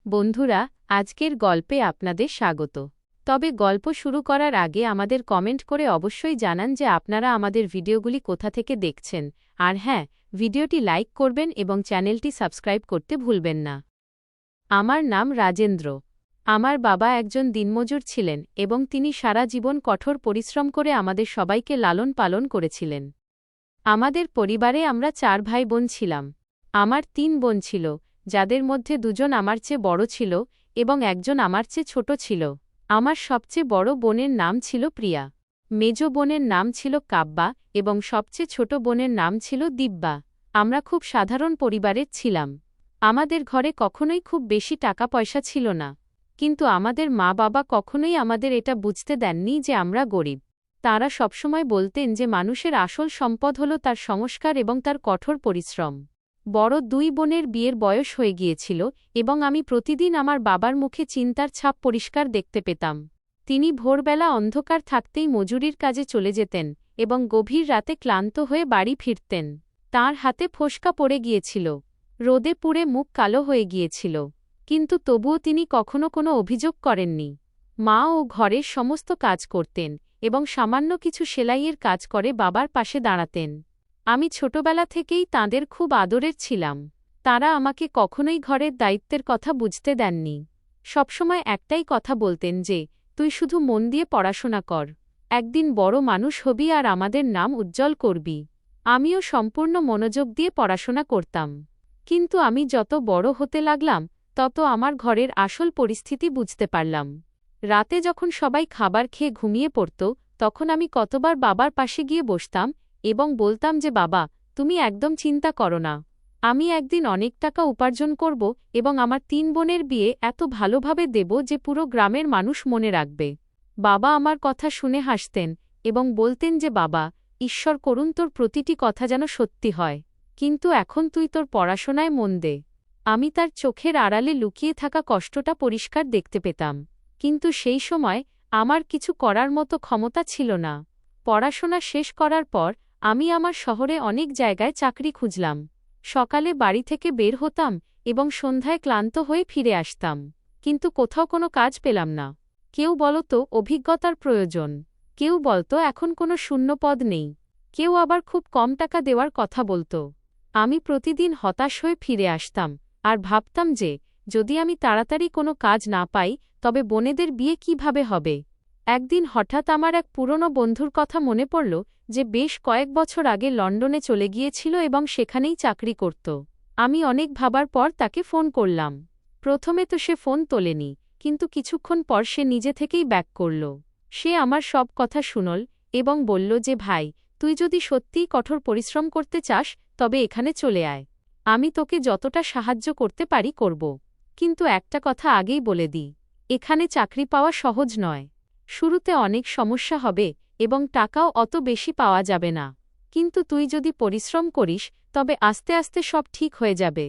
বন্ধুরা, আজকের গল্পে আপনাদের স্বাগত। তবে গল্প শুরু করার আগে আমাদের কমেন্ট করে অবশ্যই জানান যে আপনারা আমাদের ভিডিওগুলি কোথা থেকে দেখছেন, আর হ্যাঁ, ভিডিওটি লাইক করবেন এবং চ্যানেলটি সাবস্ক্রাইব করতে ভুলবেন না। আমার নাম রাজেন্দ্র। আমার বাবা একজন দিনমজুর ছিলেন এবং তিনি সারা জীবন কঠোর পরিশ্রম করে আমাদের সবাইকে লালন পালন করেছিলেন। আমাদের পরিবারে আমরা 4 ভাই বোন ছিলাম। আমার 3 বোন ছিল, যাদের মধ্যে 2 জন আমার চেয়ে বড় ছিল এবং একজন আমার চেয়ে ছোট ছিল। আমার সবচেয়ে বড় বোনের নাম ছিল প্রিয়া। মেজ বোনের নাম ছিল কাব্যা এবং সবচেয়ে ছোট বোনের নাম ছিল দিব্যা। আমরা খুব সাধারণ পরিবারের ছিলাম। আমাদের ঘরে কখনোই খুব বেশি টাকা পয়সা ছিল না, কিন্তু আমাদের মা বাবা কখনোই আমাদের এটা বুঝতে দেননি যে আমরা গরিব। তাঁরা সবসময় বলতেন যে মানুষের আসল সম্পদ হল তার সংস্কার এবং তার কঠোর পরিশ্রম। বড় 2 বোনের বিয়ের বয়স হয়ে গিয়েছিল এবং আমি প্রতিদিন আমার বাবার মুখে চিন্তার ছাপ পরিষ্কার দেখতে পেতাম। তিনি ভোরবেলা অন্ধকার থাকতেই মজুরির কাজে চলে যেতেন এবং গভীর রাতে ক্লান্ত হয়ে বাড়ি ফিরতেন। তাঁর হাতে ফোস্কা পড়ে গিয়েছিল, রোদে পুড়ে মুখ কালো হয়ে গিয়েছিল, কিন্তু তবুও তিনি কখনো কোনো অভিযোগ করেননি। মা ও ঘরের সমস্ত কাজ করতেন এবং সামান্য কিছু সেলাইয়ের কাজ করে বাবার পাশে দাঁড়াতেন। আমি ছোটবেলা থেকেই তাঁদের খুব আদরের ছিলাম। তাঁরা আমাকে কখনোই ঘরের দায়িত্বের কথা বুঝতে দেননি। সবসময় একটাই কথা বলতেন যে, তুই শুধু মন দিয়ে পড়াশোনা কর, একদিন বড় মানুষ হবি আর আমাদের নাম উজ্জ্বল করবি। আমিও সম্পূর্ণ মনোযোগ দিয়ে পড়াশোনা করতাম। কিন্তু আমি যত বড় হতে লাগলাম, তত আমার ঘরের আসল পরিস্থিতি বুঝতে পারলাম। রাতে যখন সবাই খাবার খেয়ে ঘুমিয়ে পড়ত, তখন আমি কতবার বাবার পাশে গিয়ে বসতাম এবং বলতাম যে, বাবা, তুমি একদম চিন্তা করো না, আমি একদিন অনেক টাকা উপার্জন করব এবং আমার 3 বোনের বিয়ে এত ভালোভাবে দেব যে পুরো গ্রামের মানুষ মনে রাখবে। বাবা আমার কথা শুনে হাসতেন এবং বলতেন যে, বাবা, ঈশ্বর করুন তোর প্রতিটি কথা যেন সত্যি হয়, কিন্তু এখন তুই তোর পড়াশোনায় মন দে। আমি তার চোখের আড়ালে লুকিয়ে থাকা কষ্টটা পরিষ্কার দেখতে পেতাম, কিন্তু সেই সময় আমার কিছু করার মতো ক্ষমতা ছিল না। পড়াশোনা শেষ করার পর আমি আমার শহরে অনেক জায়গায় চাকরি খুঁজলাম। সকালে বাড়ি থেকে বের হতাম এবং সন্ধ্যায় ক্লান্ত হয়ে ফিরে আসতাম, কিন্তু কোথাও কোনো কাজ পেলাম না। কেউ বলত অভিজ্ঞতার প্রয়োজন, কেউ বলত এখন কোনো শূন্য পদ নেই, কেউ আবার খুব কম টাকা দেওয়ার কথা বলত। আমি প্রতিদিন হতাশ হয়ে ফিরে আসতাম আর ভাবতাম যে, যদি আমি তাড়াতাড়ি কোনো কাজ না পাই তবে বোনেদের বিয়ে কিভাবে হবে। একদিন হঠাৎ আমার এক পুরনো বন্ধুর কথা মনে পড়ল, যে বেশ কয়েক বছর আগে লন্ডনে চলে গিয়েছিল এবং সেখানেই চাকরি করত। আমি অনেক ভাবার পর তাকে ফোন করলাম। প্রথমে তো সে ফোন তোলেনি, কিন্তু কিছুক্ষণ পর সে নিজে থেকেই ব্যাক করল। সে আমার সব কথা শুনল এবং বলল যে, ভাই, তুই যদি সত্যিই কঠোর পরিশ্রম করতে চাস তবে এখানে চলে আয়। আমি তোকে যতটা সাহায্য করতে পারি করব। কিন্তু একটা কথা আগেই বলে দিই, এখানে চাকরি পাওয়া সহজ নয়। শুরুতে অনেক সমস্যা হবে এবং টাকাও অত বেশি পাওয়া যাবে না, কিন্তু তুই যদি পরিশ্রম করিস তবে আস্তে আস্তে সব ঠিক হয়ে যাবে।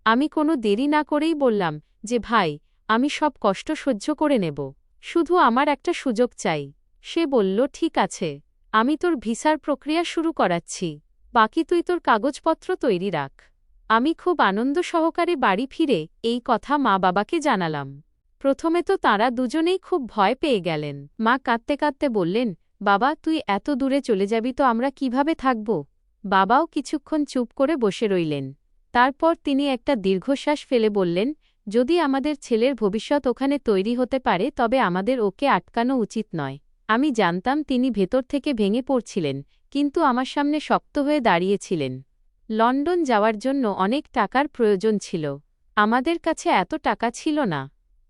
আমি কোনো দেরি না করেই বললাম যে, ভাই, আমি সব কষ্ট সহ্য করে নেব, শুধু আমার একটা সুযোগ চাই। সে বলল, ঠিক আছে, আমি তোর ভিসার প্রক্রিয়া শুরু করাচ্ছি, বাকি তুই তোর কাগজপত্র তৈরি রাখ। আমি খুব আনন্দ সহকারে বাড়ি ফিরে এই কথা মা বাবাকে জানালাম। প্রথমে তো তাঁরা দুজনেই খুব ভয় পেয়ে গেলেন। মা কাঁদতে কাঁদতে বললেন, বাবা, তুই এত দূরে চলে যাবি তো আমরা কিভাবে থাকব। বাবাও কিছুক্ষণ চুপ করে বসে রইলেন। তারপর তিনি একটা দীর্ঘশ্বাস ফেলে বললেন, যদি আমাদের ছেলের ভবিষ্যৎ ওখানে তৈরি হতে পারে তবে আমাদের ওকে আটকানো উচিত নয়। আমি জানতাম তিনি ভেতর থেকে ভেঙে পড়ছিলেন, কিন্তু আমার সামনে শক্ত হয়ে দাঁড়িয়েছিলেন। লন্ডন যাওয়ার জন্য অনেক টাকার প্রয়োজন ছিল। আমাদের কাছে এত টাকা ছিল না,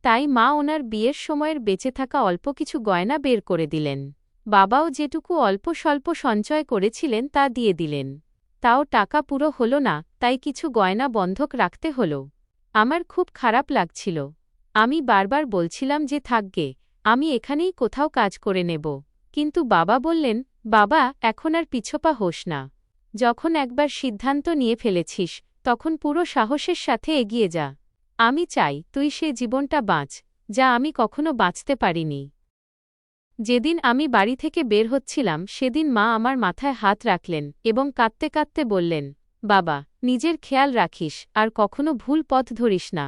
তাই মা ওনার বিয়ের সময়ের বেঁচে থাকা অল্প কিছু গয়না বের করে দিলেন। বাবাও যেটুকু অল্প স্বল্প সঞ্চয় করেছিলেন তা দিয়ে দিলেন। তাও টাকা পুরো হল না, তাই কিছু গয়না বন্ধক রাখতে হল। আমার খুব খারাপ লাগছিল। আমি বারবার বলছিলাম যে, থাকগে, আমি এখানেই কোথাও কাজ করে নেব। কিন্তু বাবা বললেন, বাবা, এখন আর পিছপা হোস না। যখন একবার সিদ্ধান্ত নিয়ে ফেলেছিস তখন পুরো সাহসের সাথে এগিয়ে যা। আমি চাই তুই সে জীবনটা বাঁচ যা আমি কখনো বাঁচতে পারিনি। যেদিন আমি বাড়ি থেকে বের হচ্ছিলাম সেদিন মা আমার মাথায় হাত রাখলেন এবং কাঁদতে কাঁদতে বললেন, বাবা, নিজের খেয়াল রাখিস আর কখনো ভুল পথ ধরিস না।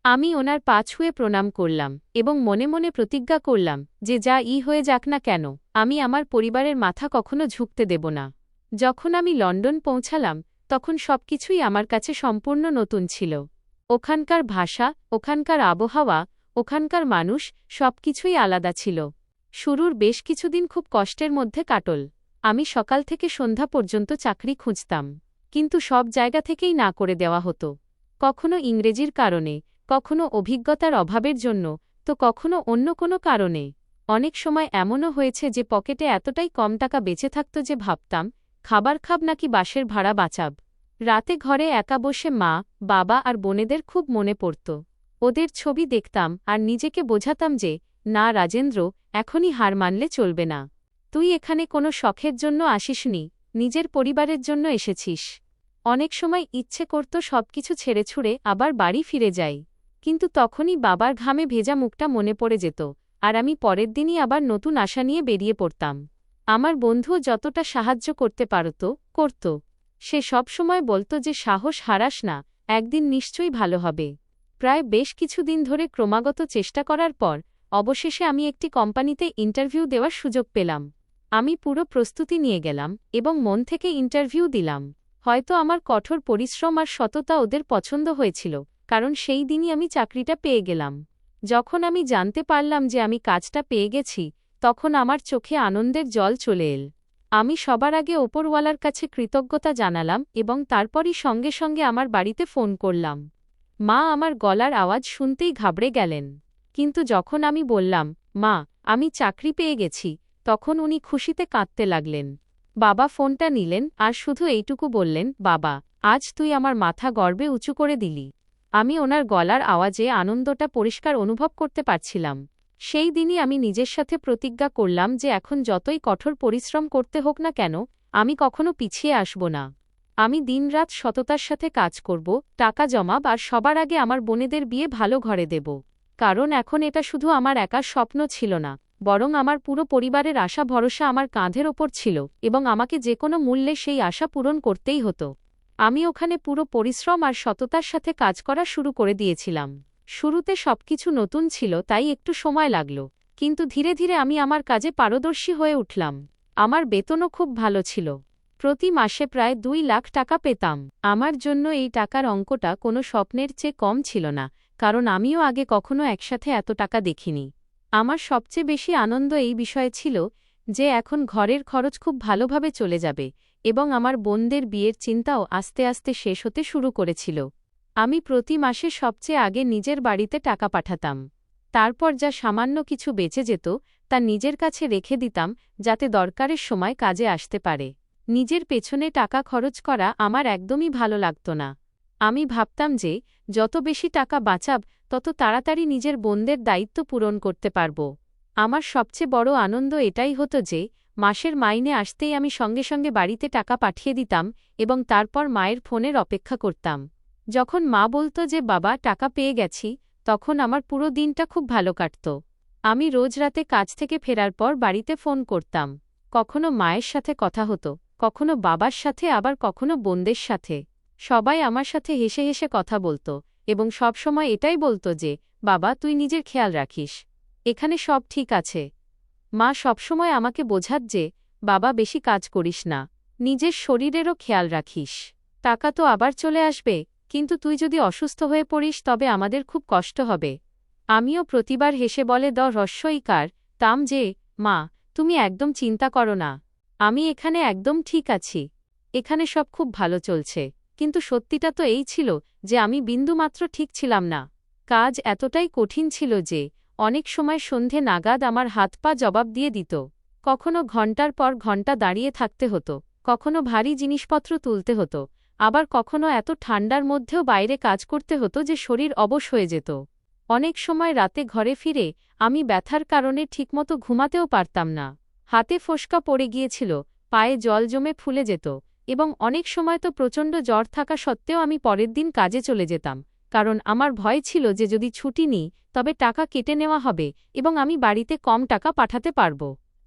আমি ওনার পা ছুঁয়ে প্রণাম করলাম এবং মনে মনে প্রতিজ্ঞা করলাম যে যা হয়ে যাক না কেন আমি আমার পরিবারের মাথা কখনো ঝুঁকতে দেব না। যখন আমি লন্ডন পৌঁছালাম তখন সবকিছুই আমার কাছে সম্পূর্ণ নতুন ছিল। ওখানকার ভাষা, ওখানকার আবহাওয়া, ওখানকার মানুষ সবকিছুই আলাদা ছিল। শুরুর বেশ কিছুদিন খুব কষ্টের মধ্যে কাটল। আমি সকাল থেকে সন্ধ্যা পর্যন্ত চাকরি খুঁজতাম, কিন্তু সব জায়গা থেকেই না করে দেওয়া হতো। কখনো ইংরেজির কারণে, কখনো অভিজ্ঞতার অভাবের জন্য, তো কখনো অন্য কোনো কারণে। অনেক সময় এমনও হয়েছে যে পকেটে এতটাই কম টাকা বেঁচে থাকত যে ভাবতাম খাবার খাব নাকি বাসের ভাড়া বাঁচাব। রাতে ঘরে একা বসে মা, বাবা আর বোনেদের খুব মনে পড়ত। ওদের ছবি দেখতাম আর নিজেকে বোঝাতাম যে না রাজেন্দ্র, এখনই হার মানলে চলবে না। তুই এখানে কোনো শখের জন্য আসিসনি, নিজের পরিবারের জন্য এসেছিস। অনেক সময় ইচ্ছে করত সবকিছু ছেড়ে ছুড়ে আবার বাড়ি ফিরে যাই, কিন্তু তখনই বাবার ঘামে ভেজা মুখটা মনে পড়ে যেত আর আমি পরের দিনই আবার নতুন আশা নিয়ে বেরিয়ে পড়তাম। আমার বন্ধুও যতটা সাহায্য করতে পারত করত। সে সবসময় বলত যে সাহস হারাস না, একদিন নিশ্চয়ই ভালো হবে। প্রায় বেশ কিছুদিন ধরে ক্রমাগত চেষ্টা করার পর অবশেষে আমি একটি কোম্পানিতে ইন্টারভিউ দেওয়ার সুযোগ পেলাম। আমি পুরো প্রস্তুতি নিয়ে গেলাম এবং মন থেকে ইন্টারভিউ দিলাম। হয়তো আমার কঠোর পরিশ্রম আর সততা ওদের পছন্দ হয়েছিল, কারণ সেই দিনই আমি চাকরিটা পেয়ে গেলাম। যখন আমি জানতে পারলাম যে আমি কাজটা পেয়ে গেছি, তখন আমার চোখে আনন্দের জল চলে এল। আমি সবার আগে ওপরওয়ালার কাছে কৃতজ্ঞতা জানালাম এবং তারপরই সঙ্গে সঙ্গে আমার বাড়িতে ফোন করলাম। মা আমার গলার আওয়াজ শুনতেই ঘাবড়ে গেলেন, কিন্তু যখন আমি বললাম মা, আমি চাকরি পেয়ে গেছি, তখন উনি খুশিতে কাঁদতে লাগলেন। বাবা ফোনটা নিলেন আর শুধু এইটুকু বললেন, বাবা, আজ তুই আমার মাথা গর্বে উঁচু করে দিলি। আমি ওনার গলার আওয়াজে আনন্দটা পরিষ্কার অনুভব করতে পারছিলাম। সেই দিনই আমি নিজের সাথে প্রতিজ্ঞা করলাম যে এখন যতই কঠোর পরিশ্রম করতে হোক না কেন, আমি কখনো পিছিয়ে আসব না। আমি দিনরাত সততার সাথে কাজ করব, টাকা জমাব আর সবার আগে আমার বোনেদের বিয়ে ভালো ঘরে দেব। কারণ এখন এটা শুধু আমার একার স্বপ্ন ছিল না, বরং আমার পুরো পরিবারের আশা ভরসা আমার কাঁধের ওপর ছিল এবং আমাকে যে কোনো মূল্যে সেই আশা পূরণ করতেই হতো। আমি ওখানে পুরো পরিশ্রম আর সততার সাথে কাজ করা শুরু করে দিয়েছিলাম। শুরুতে সবকিছু নতুন ছিল, তাই একটু সময় লাগল, কিন্তু ধীরে ধীরে আমি আমার কাজে পারদর্শী হয়ে উঠলাম। আমার বেতনও খুব ভালো ছিল। প্রতি মাসে প্রায় 2 লাখ টাকা পেতাম। আমার জন্য এই টাকার অঙ্কটা কোনো স্বপ্নের চেয়ে কম ছিল না, কারণ আমিও আগে কখনো একসাথে এত টাকা দেখিনি। আমার সবচেয়ে বেশি আনন্দ এই বিষয়ে ছিল যে এখন ঘরের খরচ খুব ভালোভাবে চলে যাবে এবং আমার বোনদের বিয়ের চিন্তাও আস্তে আস্তে শেষ হতে শুরু করেছিল। আমি প্রতি মাসে সবচেয়ে আগে নিজের বাড়িতে টাকা পাঠাতাম। তারপর যা সামান্য কিছু বেঁচে যেত তা নিজের কাছে রেখে দিতাম, যাতে দরকারের সময় কাজে আসতে পারে। নিজের পেছনে টাকা খরচ করা আমার একদমই ভালো লাগত না। আমি ভাবতাম যে যত বেশি টাকা বাঁচাব তত তাড়াতাড়ি নিজের বোনদের দায়িত্ব পূরণ করতে পারব। আমার সবচেয়ে বড় আনন্দ এটাই হতো যে মাসের মাইনে আসতেই আমি সঙ্গে সঙ্গে বাড়িতে টাকা পাঠিয়ে দিতাম এবং তারপর মায়ের ফোনের অপেক্ষা করতাম। যখন মা বলত যে বাবা, টাকা পেয়ে গেছি, তখন আমার পুরো দিনটা খুব ভালো কাটত। আমি রোজ রাতে কাজ থেকে ফেরার পর বাড়িতে ফোন করতাম। কখনো মায়ের সাথে কথা হতো, কখনো বাবার সাথে, আবার কখনো বোনদের সাথে। সবাই আমার সাথে হেসে হেসে কথা বলত এবং সবসময় এটাই বলত যে বাবা, তুই নিজের খেয়াল রাখিস, এখানে সব ঠিক আছে। মা সবসময় আমাকে বোঝাত যে বাবা, বেশি কাজ করিস না, নিজের শরীরেরও খেয়াল রাখিস। টাকা তো আবার চলে আসবে, কিন্তু তুই যদি অসুস্থ হয়ে পড়িস তবে আমাদের খুব কষ্ট হবে। আমিও প্রতিবার হেসে বলে তাম যে মা, তুমি একদম চিন্তা করো না, আমি এখানে একদম ঠিক আছি, এখানে সব খুব ভালো চলছে। কিন্তু সত্যিটা তো এই ছিল যে আমি বিন্দুমাত্র ঠিক ছিলাম না। কাজ এতটাই কঠিন ছিল যে অনেক সময় সন্ধে নাগাদ আমার হাত পা জবাব দিয়ে দিত। কখনো ঘণ্টার পর ঘণ্টা দাঁড়িয়ে থাকতে হতো, কখনো ভারী জিনিসপত্র তুলতে হতো, আবার কখনো এত ঠান্ডার মধ্যেও বাইরে কাজ করতে হতো যে শরীর অবশ হয়ে যেত। অনেক সময় রাতে ঘরে ফিরে আমি ব্যথার কারণে ঠিকমতো ঘুমাতেও পারতাম না। হাতে ফোস্কা পড়ে গিয়েছিল, পায়ে জল জমে ফুলে যেত এবং অনেক সময় তো প্রচণ্ড জ্বর থাকা সত্ত্বেও আমি পরের দিন কাজে চলে যেতাম, কারণ আমার ভয় ছিল যে যদি ছুটি নিই তবে টাকা কেটে নেওয়া হবে এবং আমি বাড়িতে কম টাকা পাঠাতে পারব।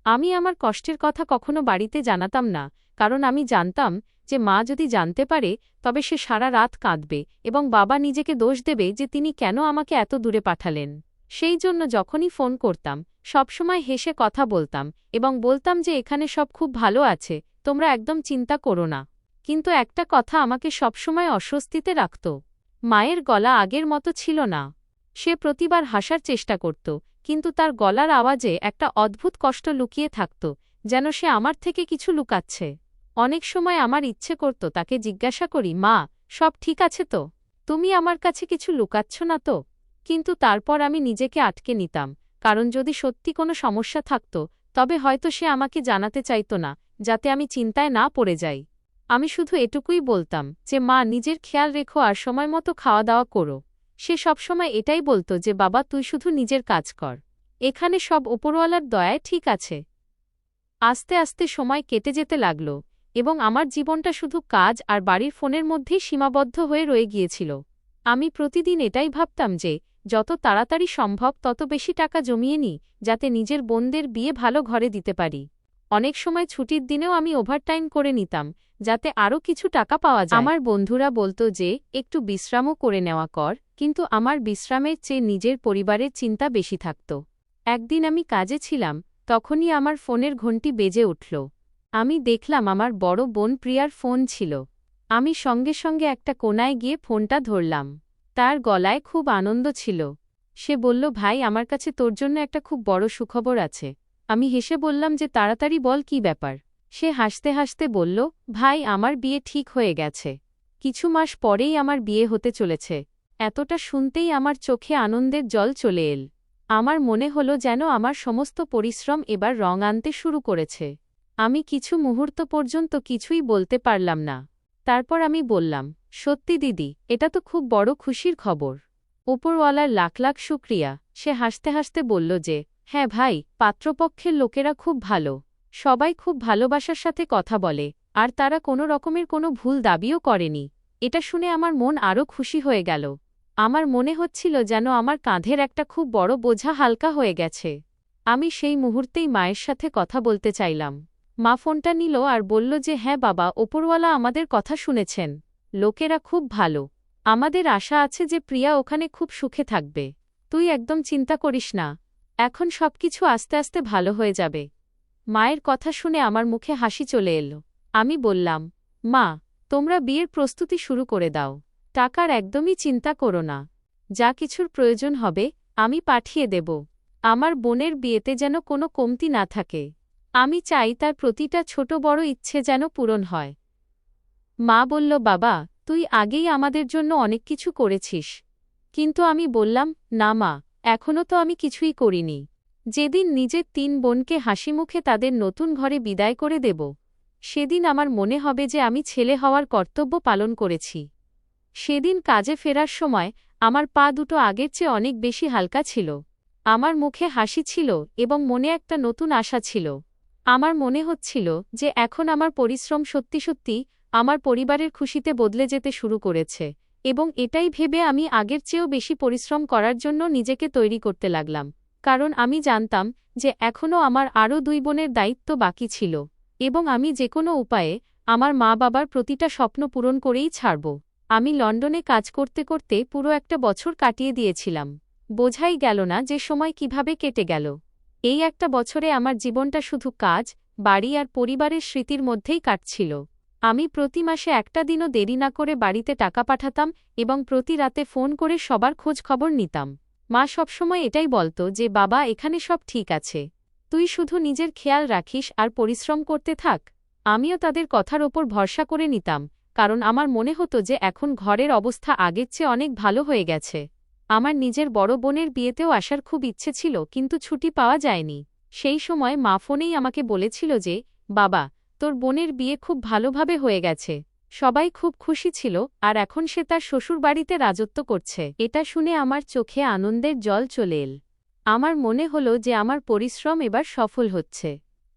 আমি আমার কষ্টের কথা কখনো বাড়িতে জানাতাম না, কারণ আমি জানতাম যে মা যদি জানতে পারে তবে সে সারা রাত কাঁদবে এবং বাবা নিজেকে দোষ দেবে যে তিনি কেন আমাকে এত দূরে পাঠালেন। সেই জন্য যখনই ফোন করতাম সবসময় হেসে কথা বলতাম এবং বলতাম যে এখানে সব খুব ভালো আছে, তোমরা একদম চিন্তা করো না। কিন্তু একটা কথা আমাকে সবসময় অস্বস্তিতে রাখত। মায়ের গলা আগের মতো ছিল না। সে প্রতিবার হাসার চেষ্টা করত, কিন্তু তার গলার আওয়াজে একটা অদ্ভুত কষ্ট লুকিয়ে থাকত, যেন সে আমার থেকে কিছু লুকাচ্ছে। অনেক সময় আমার ইচ্ছে করত তাকে জিজ্ঞাসা করি, মা, সব ঠিক আছে তো? তুমি আমার কাছে কিছু লুকাচ্ছ না তো? কিন্তু তারপর আমি নিজেকে আটকে নিতাম, কারণ যদি সত্যি কোনো সমস্যা থাকত তবে হয়তো সে আমাকে জানাতে চাইত না, যাতে আমি চিন্তায় না পড়ে যাই। আমি শুধু এটুকুই বলতাম যে মা, নিজের খেয়াল রেখো আর সময়মতো খাওয়া দাওয়া করো। সে সবসময় এটাই বলত যে বাবা, তুই শুধু নিজের কাজ কর, এখানে সব ওপরওয়ালার দয়ায় ঠিক আছে। আস্তে আস্তে সময় কেটে যেতে লাগল এবং আমার জীবনটা শুধু কাজ আর বাড়ির ফোনের মধ্যেই সীমাবদ্ধ হয়ে রয়ে গিয়েছিল। আমি প্রতিদিন এটাই ভাবতাম যে যত তাড়াতাড়ি সম্ভব তত বেশি টাকা জমিয়ে নিই, যাতে নিজের বোনদের বিয়ে ভালো ঘরে দিতে পারি। অনেক সময় ছুটির দিনেও আমি ওভারটাইম করে নিতাম, যাতে আরও কিছু টাকা পাওয়া যায়। আমার বন্ধুরা বলত যে একটু বিশ্রামও করে নেওয়া কর, কিন্তু আমার বিশ্রামের চেয়ে নিজের পরিবারের চিন্তা বেশি থাকত। একদিন আমি কাজে ছিলাম, তখনই আমার ফোনের ঘণ্টি বেজে উঠল। আমি দেখলাম আমার বড় বোন প্রিয়ার ফোন ছিল। আমি সঙ্গে সঙ্গে একটা কোণায় গিয়ে ফোনটা ধরলাম। তার গলায় খুব আনন্দ ছিল। সে বলল, ভাই, আমার কাছে তোর জন্য একটা খুব বড় সুখবর আছে। আমি হেসে বললাম যে তাড়াতাড়ি বল, কী ব্যাপার? সে হাসতে হাসতে বলল, ভাই, আমার বিয়ে ঠিক হয়ে গেছে। কিছু মাস পরেই আমার বিয়ে হতে চলেছে। এতটা শুনতেই আমার চোখে আনন্দের জল চলে এল। আমার মনে হলো যেন আমার সমস্ত পরিশ্রম এবার রং আনতে শুরু করেছে। আমি কিছু মুহূর্ত পর্যন্ত কিছুই বলতে পারলাম না। তারপর আমি বললাম, সত্যি দিদি, এটা তো খুব বড় খুশির খবর। ওপরওয়ালার লাখ লাখ শুক্রিয়া। সে হাসতে হাসতে বলল যে, হ্যাঁ ভাই, পাত্রপক্ষের লোকেরা খুব ভালো। সবাই খুব ভালোবাসার সাথে কথা বলে, আর তারা কোনো রকমের কোনো ভুল দাবিও করেনি। এটা শুনে আমার মন আরও খুশি হয়ে গেল। আমার মনে হচ্ছিল যেন আমার কাঁধের একটা খুব বড় বোঝা হালকা হয়ে গেছে। আমি সেই মুহূর্তেই মায়ের সাথে কথা বলতে চাইলাম। মা ফোনটা নিল আর বলল যে, হ্যাঁ বাবা, ওপরওয়ালা আমাদের কথা শুনেছেন। লোকেরা খুব ভালো। আমাদের আশা আছে যে প্রিয়া ওখানে খুব সুখে থাকবে। তুই একদম চিন্তা করিস না। এখন সবকিছু আস্তে আস্তে ভালো হয়ে যাবে। মায়ের কথা শুনে আমার মুখে হাসি চলে এলো। আমি বললাম, মা, তোমরা বিয়ের প্রস্তুতি শুরু করে দাও। টাকার একদমই চিন্তা করো না। যা কিছুর প্রয়োজন হবে আমি পাঠিয়ে দেব। আমার বোনের বিয়েতে যেন কোনো কমতি না থাকে। আমি চাই তার প্রতিটা ছোট বড় ইচ্ছে যেন পূরণ হয়। মা বলল, বাবা, তুই আগেই আমাদের জন্য অনেক কিছু করেছিস। কিন্তু আমি বললাম, না মা, এখনও তো আমি কিছুই করিনি। যেদিন নিজের 3 বোনকে হাসিমুখে তাদের নতুন ঘরে বিদায় করে দেব, সেদিন আমার মনে হবে যে আমি ছেলে হওয়ার কর্তব্য পালন করেছি। সেদিন কাজে ফেরার সময় আমার পা দুটো আগের চেয়ে অনেক বেশি হালকা ছিল। আমার মুখে হাসি ছিল এবং মনে একটা নতুন আশা ছিল। আমার মনে হচ্ছিল যে এখন আমার পরিশ্রম সত্যি সত্যি আমার পরিবারের খুশিতে বদলে যেতে শুরু করেছে, এবং এটাই ভেবে আমি আগের চেয়েও বেশি পরিশ্রম করার জন্য নিজেকে তৈরি করতে লাগলাম। কারণ আমি জানতাম যে এখনও আমার আরও 2 বোনের দায়িত্ব বাকি ছিল, এবং আমি যে কোনো উপায়ে আমার মা বাবার প্রতিটা স্বপ্ন পূরণ করেই ছাড়ব। আমি লন্ডনে কাজ করতে করতে পুরো একটা বছর কাটিয়ে দিয়েছিলাম। বোঝাই গেল না যে সময় কিভাবে কেটে গেল। এই একটা বছরে আমার জীবনটা শুধু কাজ, বাড়ি আর পরিবারের স্মৃতির মধ্যেই কাটছিল। আমি প্রতি মাসে একটা দিনও দেরি না করে বাড়িতে টাকা পাঠাতাম এবং প্রতি রাতে ফোন করে সবার খোঁজ খবর নিতাম। মা সবসময় এটাই বলত যে, বাবা, এখানে সব ঠিক আছে। তুই শুধু নিজের খেয়াল রাখিস আর পরিশ্রম করতে থাক। আমিও তাদের কথার ওপর ভরসা করে নিতাম, কারণ আমার মনে হতো যে এখন ঘরের অবস্থা আগের চেয়ে অনেক ভালো হয়ে গেছে। আমার নিজের বড় বোনের বিয়েতেও আসার খুব ইচ্ছে ছিল, কিন্তু ছুটি পাওয়া যায়নি। সেই সময় মা ফোনেই আমাকে বলেছিল যে, বাবা, তোর বোনের বিয়ে খুব ভালোভাবে হয়ে গেছে। সবাই খুব খুশি ছিল আর এখন সে তার শ্বশুরবাড়িতে রাজত্ব করছে। এটা শুনে আমার চোখে আনন্দের জল চলে এল। আমার মনে হলো যে আমার পরিশ্রম এবার সফল হচ্ছে।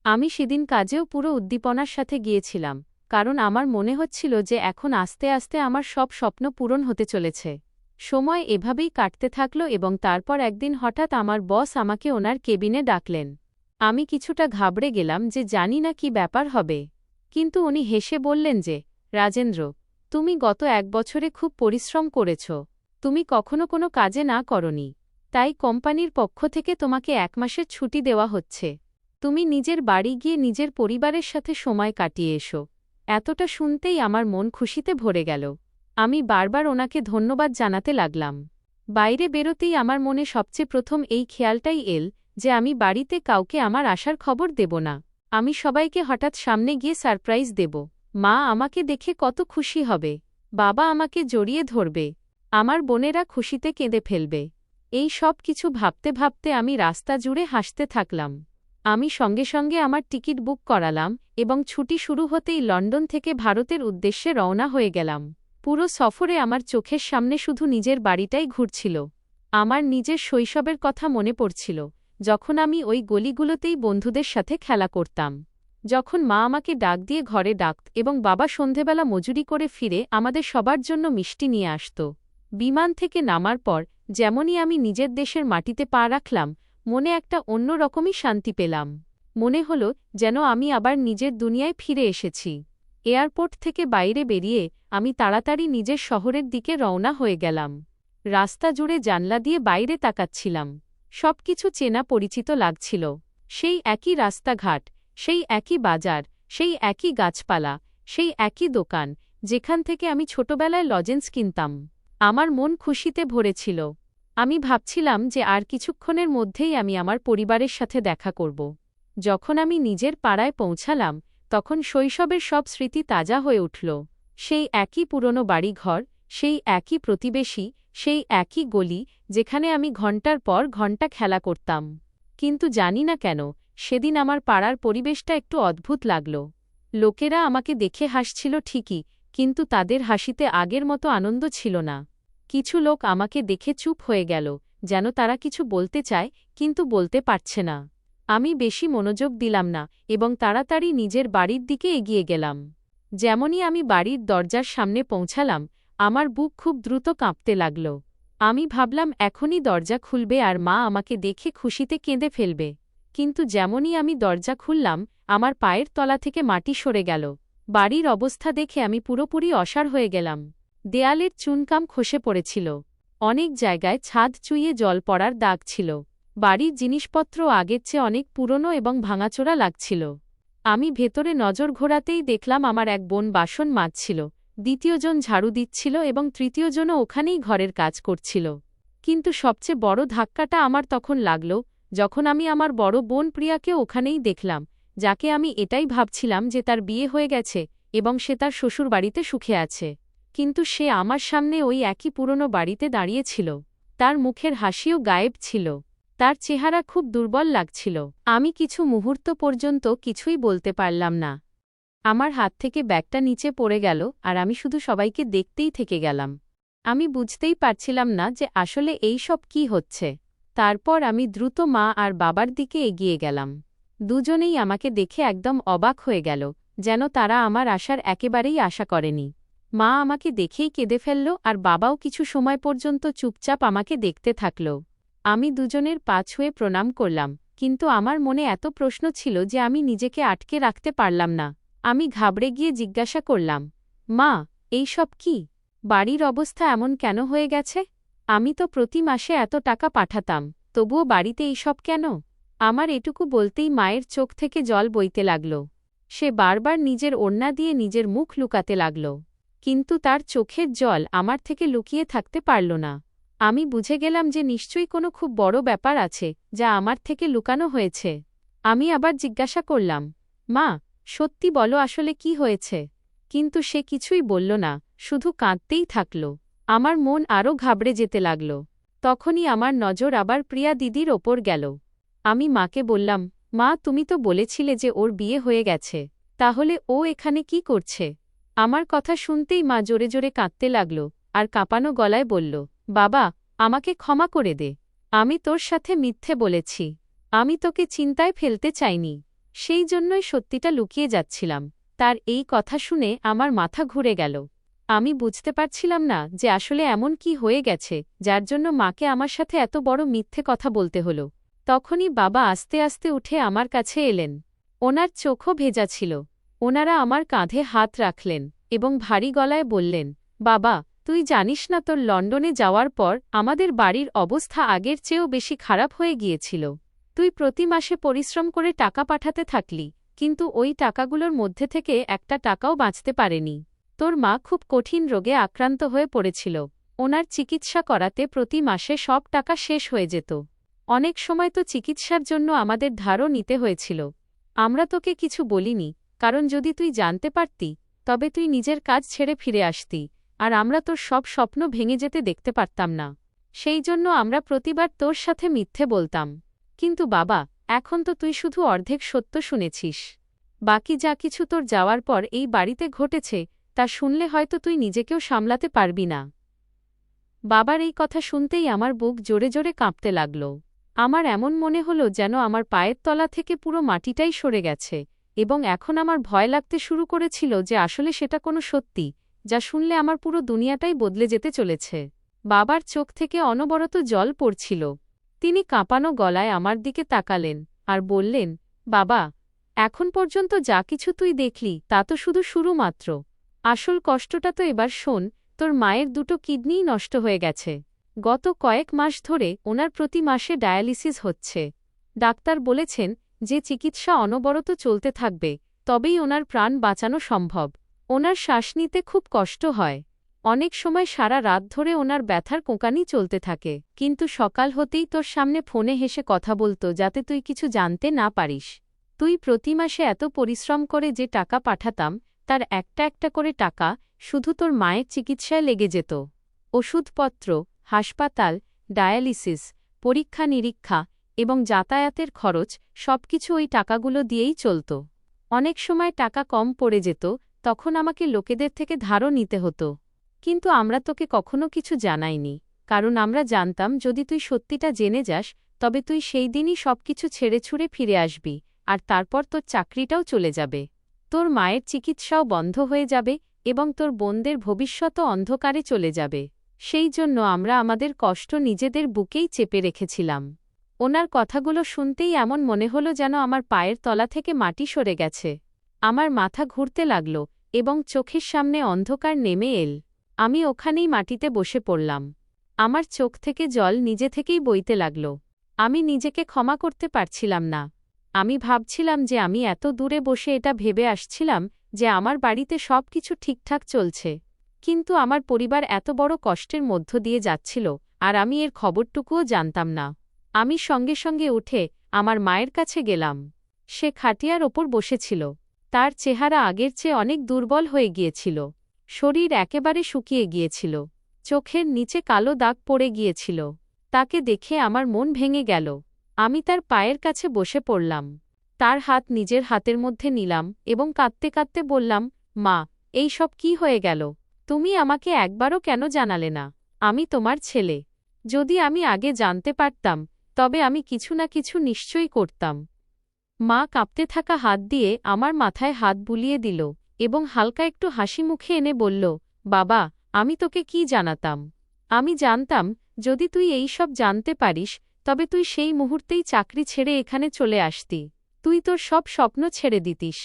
আমি সেদিন কাজেও পুরো উদ্দীপনার সাথে গিয়েছিলাম, কারণ আমার মনে হচ্ছিল যে এখন আস্তে আস্তে আমার সব স্বপ্ন পূরণ হতে চলেছে। সময় এভাবেই কাটতে থাকল এবং তারপর একদিন হঠাৎ আমার বস আমাকে ওনার কেবিনে ডাকলেন। আমি কিছুটা ঘাবড়ে গেলাম যে জানি না কি ব্যাপার হবে, কিন্তু উনি হেসে বললেন যে, রাজেন্দ্র, তুমি গত 1 বছরে খুব পরিশ্রম করেছ। তুমি কখনো কোনো কাজে না করনি, তাই কোম্পানির পক্ষ থেকে তোমাকে 1 মাসের ছুটি দেওয়া হচ্ছে। তুমি নিজের বাড়ি গিয়ে নিজের পরিবারের সাথে সময় কাটিয়ে এসো। এতটা শুনতেই আমার মন খুশিতে ভরে গেল। আমি বারবার ওনাকে ধন্যবাদ জানাতে লাগলাম। বাইরে বেরোতেই আমার মনে সবচেয়ে প্রথম এই খেয়ালটাই এল যে আমি বাড়িতে কাউকে আমার আসার খবর দেব না। আমি সবাইকে হঠাৎ সামনে গিয়ে সারপ্রাইজ দেব। মা আমাকে দেখে কত খুশি হবে, বাবা আমাকে জড়িয়ে ধরবে, আমার বোনেরা খুশিতে কেঁদে ফেলবে। এই সব কিছু ভাবতে ভাবতে আমি রাস্তা জুড়ে হাসতে থাকলাম। আমি সঙ্গে সঙ্গে আমার টিকিট বুক করালাম এবং ছুটি শুরু হতেই লন্ডন থেকে ভারতের উদ্দেশ্যে রওনা হয়ে গেলাম। পুরো সফরে আমার চোখের সামনে শুধু নিজের বাড়িটাই ঘুরছিল। আমার নিজের শৈশবের কথা মনে পড়ছিল, যখন আমি ওই গলিগুলোতেই বন্ধুদের সাথে খেলা করতাম, যখন মা আমাকে ডাক দিয়ে ঘরে ডাকত এবং বাবা সন্ধেবেলা মজুরি করে ফিরে আমাদের সবার জন্য মিষ্টি নিয়ে আসত। বিমান থেকে নামার পর যেমনই আমি নিজের দেশের মাটিতে পা রাখলাম, মনে একটা অন্য রকমই শান্তি পেলাম। মনে হল যেন আমি আবার নিজের দুনিয়ায় ফিরে এসেছি। এয়ারপোর্ট থেকে বাইরে বেরিয়ে আমি তাড়াতাড়ি নিজের শহরের দিকে রওনা হয়ে গেলাম। রাস্তা জুড়ে জানলা দিয়ে বাইরে তাকাচ্ছিলাম। সবকিছু চেনা পরিচিত লাগছিল। সেই একই রাস্তাঘাট, সেই একই বাজার, সেই একই গাছপালা, সেই একই দোকান, যেখান থেকে আমি ছোটবেলায় লজেন্স কিনতাম। আমার মন খুশিতে ভরেছিল। আমি ভাবছিলাম যে আর কিছুক্ষণের মধ্যেই আমি আমার পরিবারের সাথে দেখা করব। যখন আমি নিজের পাড়ায় পৌঁছালাম, তখন শৈশবের সব স্মৃতি তাজা হয়ে উঠল। সেই একই পুরনো বাড়িঘর, সেই একই প্রতিবেশী, সেই একই গলি, যেখানে আমি ঘণ্টার পর ঘণ্টা খেলা করতাম। কিন্তু জানি না কেন, সেদিন আমার পাড়ার পরিবেশটা একটু অদ্ভুত লাগল। লোকেরা আমাকে দেখে হাসছিল ঠিকই, কিন্তু তাদের হাসিতে আগের মতো আনন্দ ছিল না। কিছু লোক আমাকে দেখে চুপ হয়ে গেল, যেন তারা কিছু বলতে চায় কিন্তু বলতে পারছে না। আমি বেশি মনোযোগ দিলাম না এবং তাড়াতাড়ি নিজের বাড়ির দিকে এগিয়ে গেলাম। যেমনই আমি বাড়ির দরজার সামনে পৌঁছালাম, আমার বুক খুব দ্রুত কাঁপতে লাগল। আমি ভাবলাম এখনই দরজা খুলবে আর মা আমাকে দেখে খুশিতে কেঁদে ফেলবে। কিন্তু যেমনই আমি দরজা খুললাম, আমার পায়ের তলা থেকে মাটি সরে গেল। বাড়ির অবস্থা দেখে আমি পুরোপুরি অসাড় হয়ে গেলাম। দেয়ালের চুনকাম খসে পড়েছিল। অনেক জায়গায় ছাদ চুইয়ে জল পড়ার দাগ ছিল। বাড়ির জিনিসপত্র আগের চেয়ে অনেক পুরনো এবং ভাঙাচোরা লাগছিল। আমি ভেতরে নজর ঘোরাতেই দেখলাম আমার এক বোন বাসন মাজছিল, দ্বিতীয়জন ঝাড়ু দিচ্ছিল এবং তৃতীয়জনও ওখানেই ঘরের কাজ করছিল। কিন্তু সবচেয়ে বড় ধাক্কাটা আমার তখন লাগল, যখন আমি আমার বড় বোন প্রিয়াকে ওখানেই দেখলাম, যাকে আমি এটাই ভাবছিলাম যে তার বিয়ে হয়ে গেছে এবং সে তার শ্বশুরবাড়িতে সুখে আছে। কিন্তু সে আমার সামনে ওই একই পুরনো বাড়িতে দাঁড়িয়েছিল। তার মুখের হাসিও গায়েব ছিল। তার চেহারা খুব দুর্বল লাগছিল। আমি কিছু মুহূর্ত পর্যন্ত কিছুই বলতে পারলাম না। আমার হাত থেকে ব্যাগটা নিচে পড়ে গেল আর আমি শুধু সবাইকে দেখতেই থেকে গেলাম। আমি বুঝতেই পারছিলাম না যে আসলে এই সব কী হচ্ছে। তারপর আমি দ্রুত মা আর বাবার দিকে এগিয়ে গেলাম। দুজনেই আমাকে দেখে একদম অবাক হয়ে গেল, যেন তারা আমার আসার একেবারেই আশা করেনি। মা আমাকে দেখেই কেঁদে ফেলল আর বাবাও কিছু সময় পর্যন্ত চুপচাপ আমাকে দেখতে থাকল। আমি দুজনের পা ছুঁয়ে প্রণাম করলাম, কিন্তু আমার মনে এত প্রশ্ন ছিল যে আমি নিজেকে আটকে রাখতে পারলাম না। আমি ঘাবড়ে গিয়ে জিজ্ঞাসা করলাম, মা, এই সব কি? বাড়ির অবস্থা এমন কেন হয়ে গেছে? আমি তো প্রতি মাসে এত টাকা পাঠাতাম, তবুও বাড়িতে এই সব কেন? আমার এটুকু বলতেই মায়ের চোখ থেকে জল বইতে লাগল। সে বারবার নিজের ওড়না দিয়ে নিজের মুখ লুকাতে লাগল। কিন্তু তার চোখের জল আমার থেকে লুকিয়ে থাকতে পারল না। আমি বুঝে গেলাম যে নিশ্চয়ই কোনো খুব বড় ব্যাপার আছে যা আমার থেকে লুকানো হয়েছে। আমি আবার জিজ্ঞাসা করলাম, মা, সত্যি বলো আসলে কি হয়েছে? কিন্তু সে কিছুই বলল না, শুধু কাঁদতেই থাকল। আমার মন আরও ঘাবড়ে যেতে লাগল। তখনই আমার নজর আবার প্রিয়া দিদির ওপর গেল। আমি মাকে বললাম, মা, তুমি তো বলেছিলে যে ওর বিয়ে হয়ে গেছে, তাহলে ও এখানে কি করছে? আমার কথা শুনতেই মা জোরে জোরে কাঁদতে লাগল আর কাঁপানো গলায় বলল, বাবা, আমাকে ক্ষমা করে দে। আমি তোর সাথে মিথ্যে বলেছি। আমি তোকে চিন্তায় ফেলতে চাইনি। সেই জন্যই সত্যিটা লুকিয়ে যাচ্ছিলাম। তার এই কথা শুনে আমার মাথা ঘুরে গেল। আমি বুঝতে পারছিলাম না যে আসলে এমন কি হয়ে গেছে যার জন্য মাকে আমার সাথে এত বড় মিথ্যে কথা বলতে হলো। তখনই বাবা আস্তে আস্তে উঠে আমার কাছে এলেন। ওনার চোখও ভেজা ছিল। ওনারা আমার কাঁধে হাত রাখলেন। এবং ভারী গলায় বললেন, বাবা, তুই জানিস না তোর লন্ডনে যাওয়ার পর আমাদের বাড়ির অবস্থা আগের চেয়েও বেশি খারাপ হয়ে গিয়েছিল। তুই প্রতি মাসে পরিশ্রম করে টাকা পাঠাতে থাকলি, কিন্তু ওই টাকাগুলোর মধ্যে থেকে একটা টাকাও বাঁচতে পারেনি। তোর মা খুব কঠিন রোগে আক্রান্ত হয়ে পড়েছিল। ওনার চিকিৎসা করাতে প্রতি মাসে সব টাকা শেষ হয়ে যেত। অনেক সময় তো চিকিৎসার জন্য আমাদের ধারও নিতে হয়েছিল। আমরা তোকে কিছু বলিনি, কারণ যদি তুই জানতে পারতি, তবে তুই নিজের কাজ ছেড়ে ফিরে আসতি, আর আমরা তোর সব স্বপ্ন ভেঙে যেতে দেখতে পারতাম না। সেই জন্য আমরা প্রতিবার তোর সাথে মিথ্যে বলতাম। কিন্তু বাবা, এখন তো তুই শুধু অর্ধেক সত্য শুনেছিস। বাকি যা কিছু তোর যাওয়ার পর এই বাড়িতে ঘটেছে তা শুনলে হয়তো তুই নিজেকেও সামলাতে পারবি না। বাবার এই কথা শুনতেই আমার বুক জোরে জোরে কাঁপতে লাগল। আমার এমন মনে হলো যেন আমার পায়ের তলা থেকে পুরো মাটিটাই সরে গেছে, এবং এখন আমার ভয় লাগতে শুরু করেছিল যে আসলে সেটা কোনো সত্যি, যা শুনলে আমার পুরো দুনিয়াটাই বদলে যেতে চলেছে। বাবার চোখ থেকে অনবরত জল পড়ছিল। তিনি কাঁপানো গলায় আমার দিকে তাকালেন আর বললেন, বাবা, এখন পর্যন্ত যা কিছু তুই দেখলি তা তো শুধু শুরু মাত্র। আসল কষ্টটা তো এবার শোন। তোর মায়ের দুটো কিডনিই নষ্ট হয়ে গেছে। গত কয়েক মাস ধরে ওনার প্রতি মাসে ডায়ালিসিস হচ্ছে। ডাক্তার বলেছেন যে চিকিৎসা অনবরত চলতে থাকবে, তবেই ওনার প্রাণ বাঁচানো সম্ভব। ওনার শ্বাস নিতে খুব কষ্ট হয়। অনেক সময় সারা রাত ধরে ওনার ব্যথার কোঁকানি চলতে থাকে, কিন্তু সকাল হতেই তোর সামনে ফোনে হেসে কথা বলতো যাতে তুই কিছু জানতে না পারিস। তুই প্রতি মাসে এত পরিশ্রম করে যে টাকা পাঠাতাম, তার একটা একটা করে টাকা শুধু তোর মায়ের চিকিৎসায় লেগে যেত। ওষুধপত্র, হাসপাতাল, ডায়ালিসিস, পরীক্ষা নিরীক্ষা এবং যাতায়াতের খরচ সবকিছু ওই টাকাগুলো দিয়েই চলত। অনেক সময় টাকা কম পড়ে যেত, তখন আমাকে লোকেদের থেকে ধারও নিতে হতো। কিন্তু আমরা তোকে কখনো কিছু জানাইনি, কারণ আমরা জানতাম যদি তুই সত্যিটা জেনে যাস, তবে তুই সেই দিনই সবকিছু ছেড়ে ছুড়ে ফিরে আসবি, আর তারপর তোর চাকরিটাও চলে যাবে। তোর মায়ের চিকিৎসাও বন্ধ হয়ে যাবে এবং তোর বোনদের ভবিষ্যতও অন্ধকারে চলে যাবে। সেই জন্য আমরা আমাদের কষ্ট নিজেদের বুকেই চেপে রেখেছিলাম। ওনার কথাগুলো শুনতেই এমন মনে হলো যেন আমার পায়ের তলা থেকে মাটি সরে গেছে। আমার মাথা ঘুরতে লাগল এবং চোখের সামনে অন্ধকার নেমে এল। আমি ওখানেই মাটিতে বসে পড়লাম। আমার চোখ থেকে জল নিজে থেকেই বইতে লাগল। আমি নিজেকে ক্ষমা করতে পারছিলাম না। আমি ভাবছিলাম যে আমি এত দূরে বসে এটা ভেবে আসছিলাম যে আমার বাড়িতে সব কিছু ঠিকঠাক চলছে, কিন্তু আমার পরিবার এত বড় কষ্টের মধ্য দিয়ে যাচ্ছিল, আর আমি এর খবরটুকুও জানতাম না। আমি সঙ্গে সঙ্গে উঠে আমার মায়ের কাছে গেলাম। সে খাটিয়ার ওপর বসেছিল। তার চেহারা আগের চেয়ে অনেক দুর্বল হয়ে গিয়েছিল। শরীর একেবারে শুকিয়ে গিয়েছিল। চোখের নিচে কালো দাগ পড়ে গিয়েছিল। তাকে দেখে আমার মন ভেঙে গেল। আমি তার পায়ের কাছে বসে পড়লাম। তার হাত নিজের হাতের মধ্যে নিলাম এবং কাঁদতে কাঁদতে বললাম, মা, এই সব কি হয়ে গেল? তুমি আমাকে একবারও কেন জানালে না? আমি তোমার ছেলে। যদি আমি আগে জানতে পারতাম, তবে আমি কিছু না কিছু নিশ্চয়ই করতাম। মা কাঁপতে থাকা হাত দিয়ে আমার মাথায় হাত বুলিয়ে দিল এবং হালকা একটু হাসি মুখে এনে বলল, বাবা, আমি তোকে কি জানাতাম? আমি জানতাম যদি তুই এই সব জানতে পারিস, তবে তুই সেই মুহূর্তেই চাকরি ছেড়ে এখানে চলে আসতি। তুই তোর সব স্বপ্ন ছেড়ে দিতিস।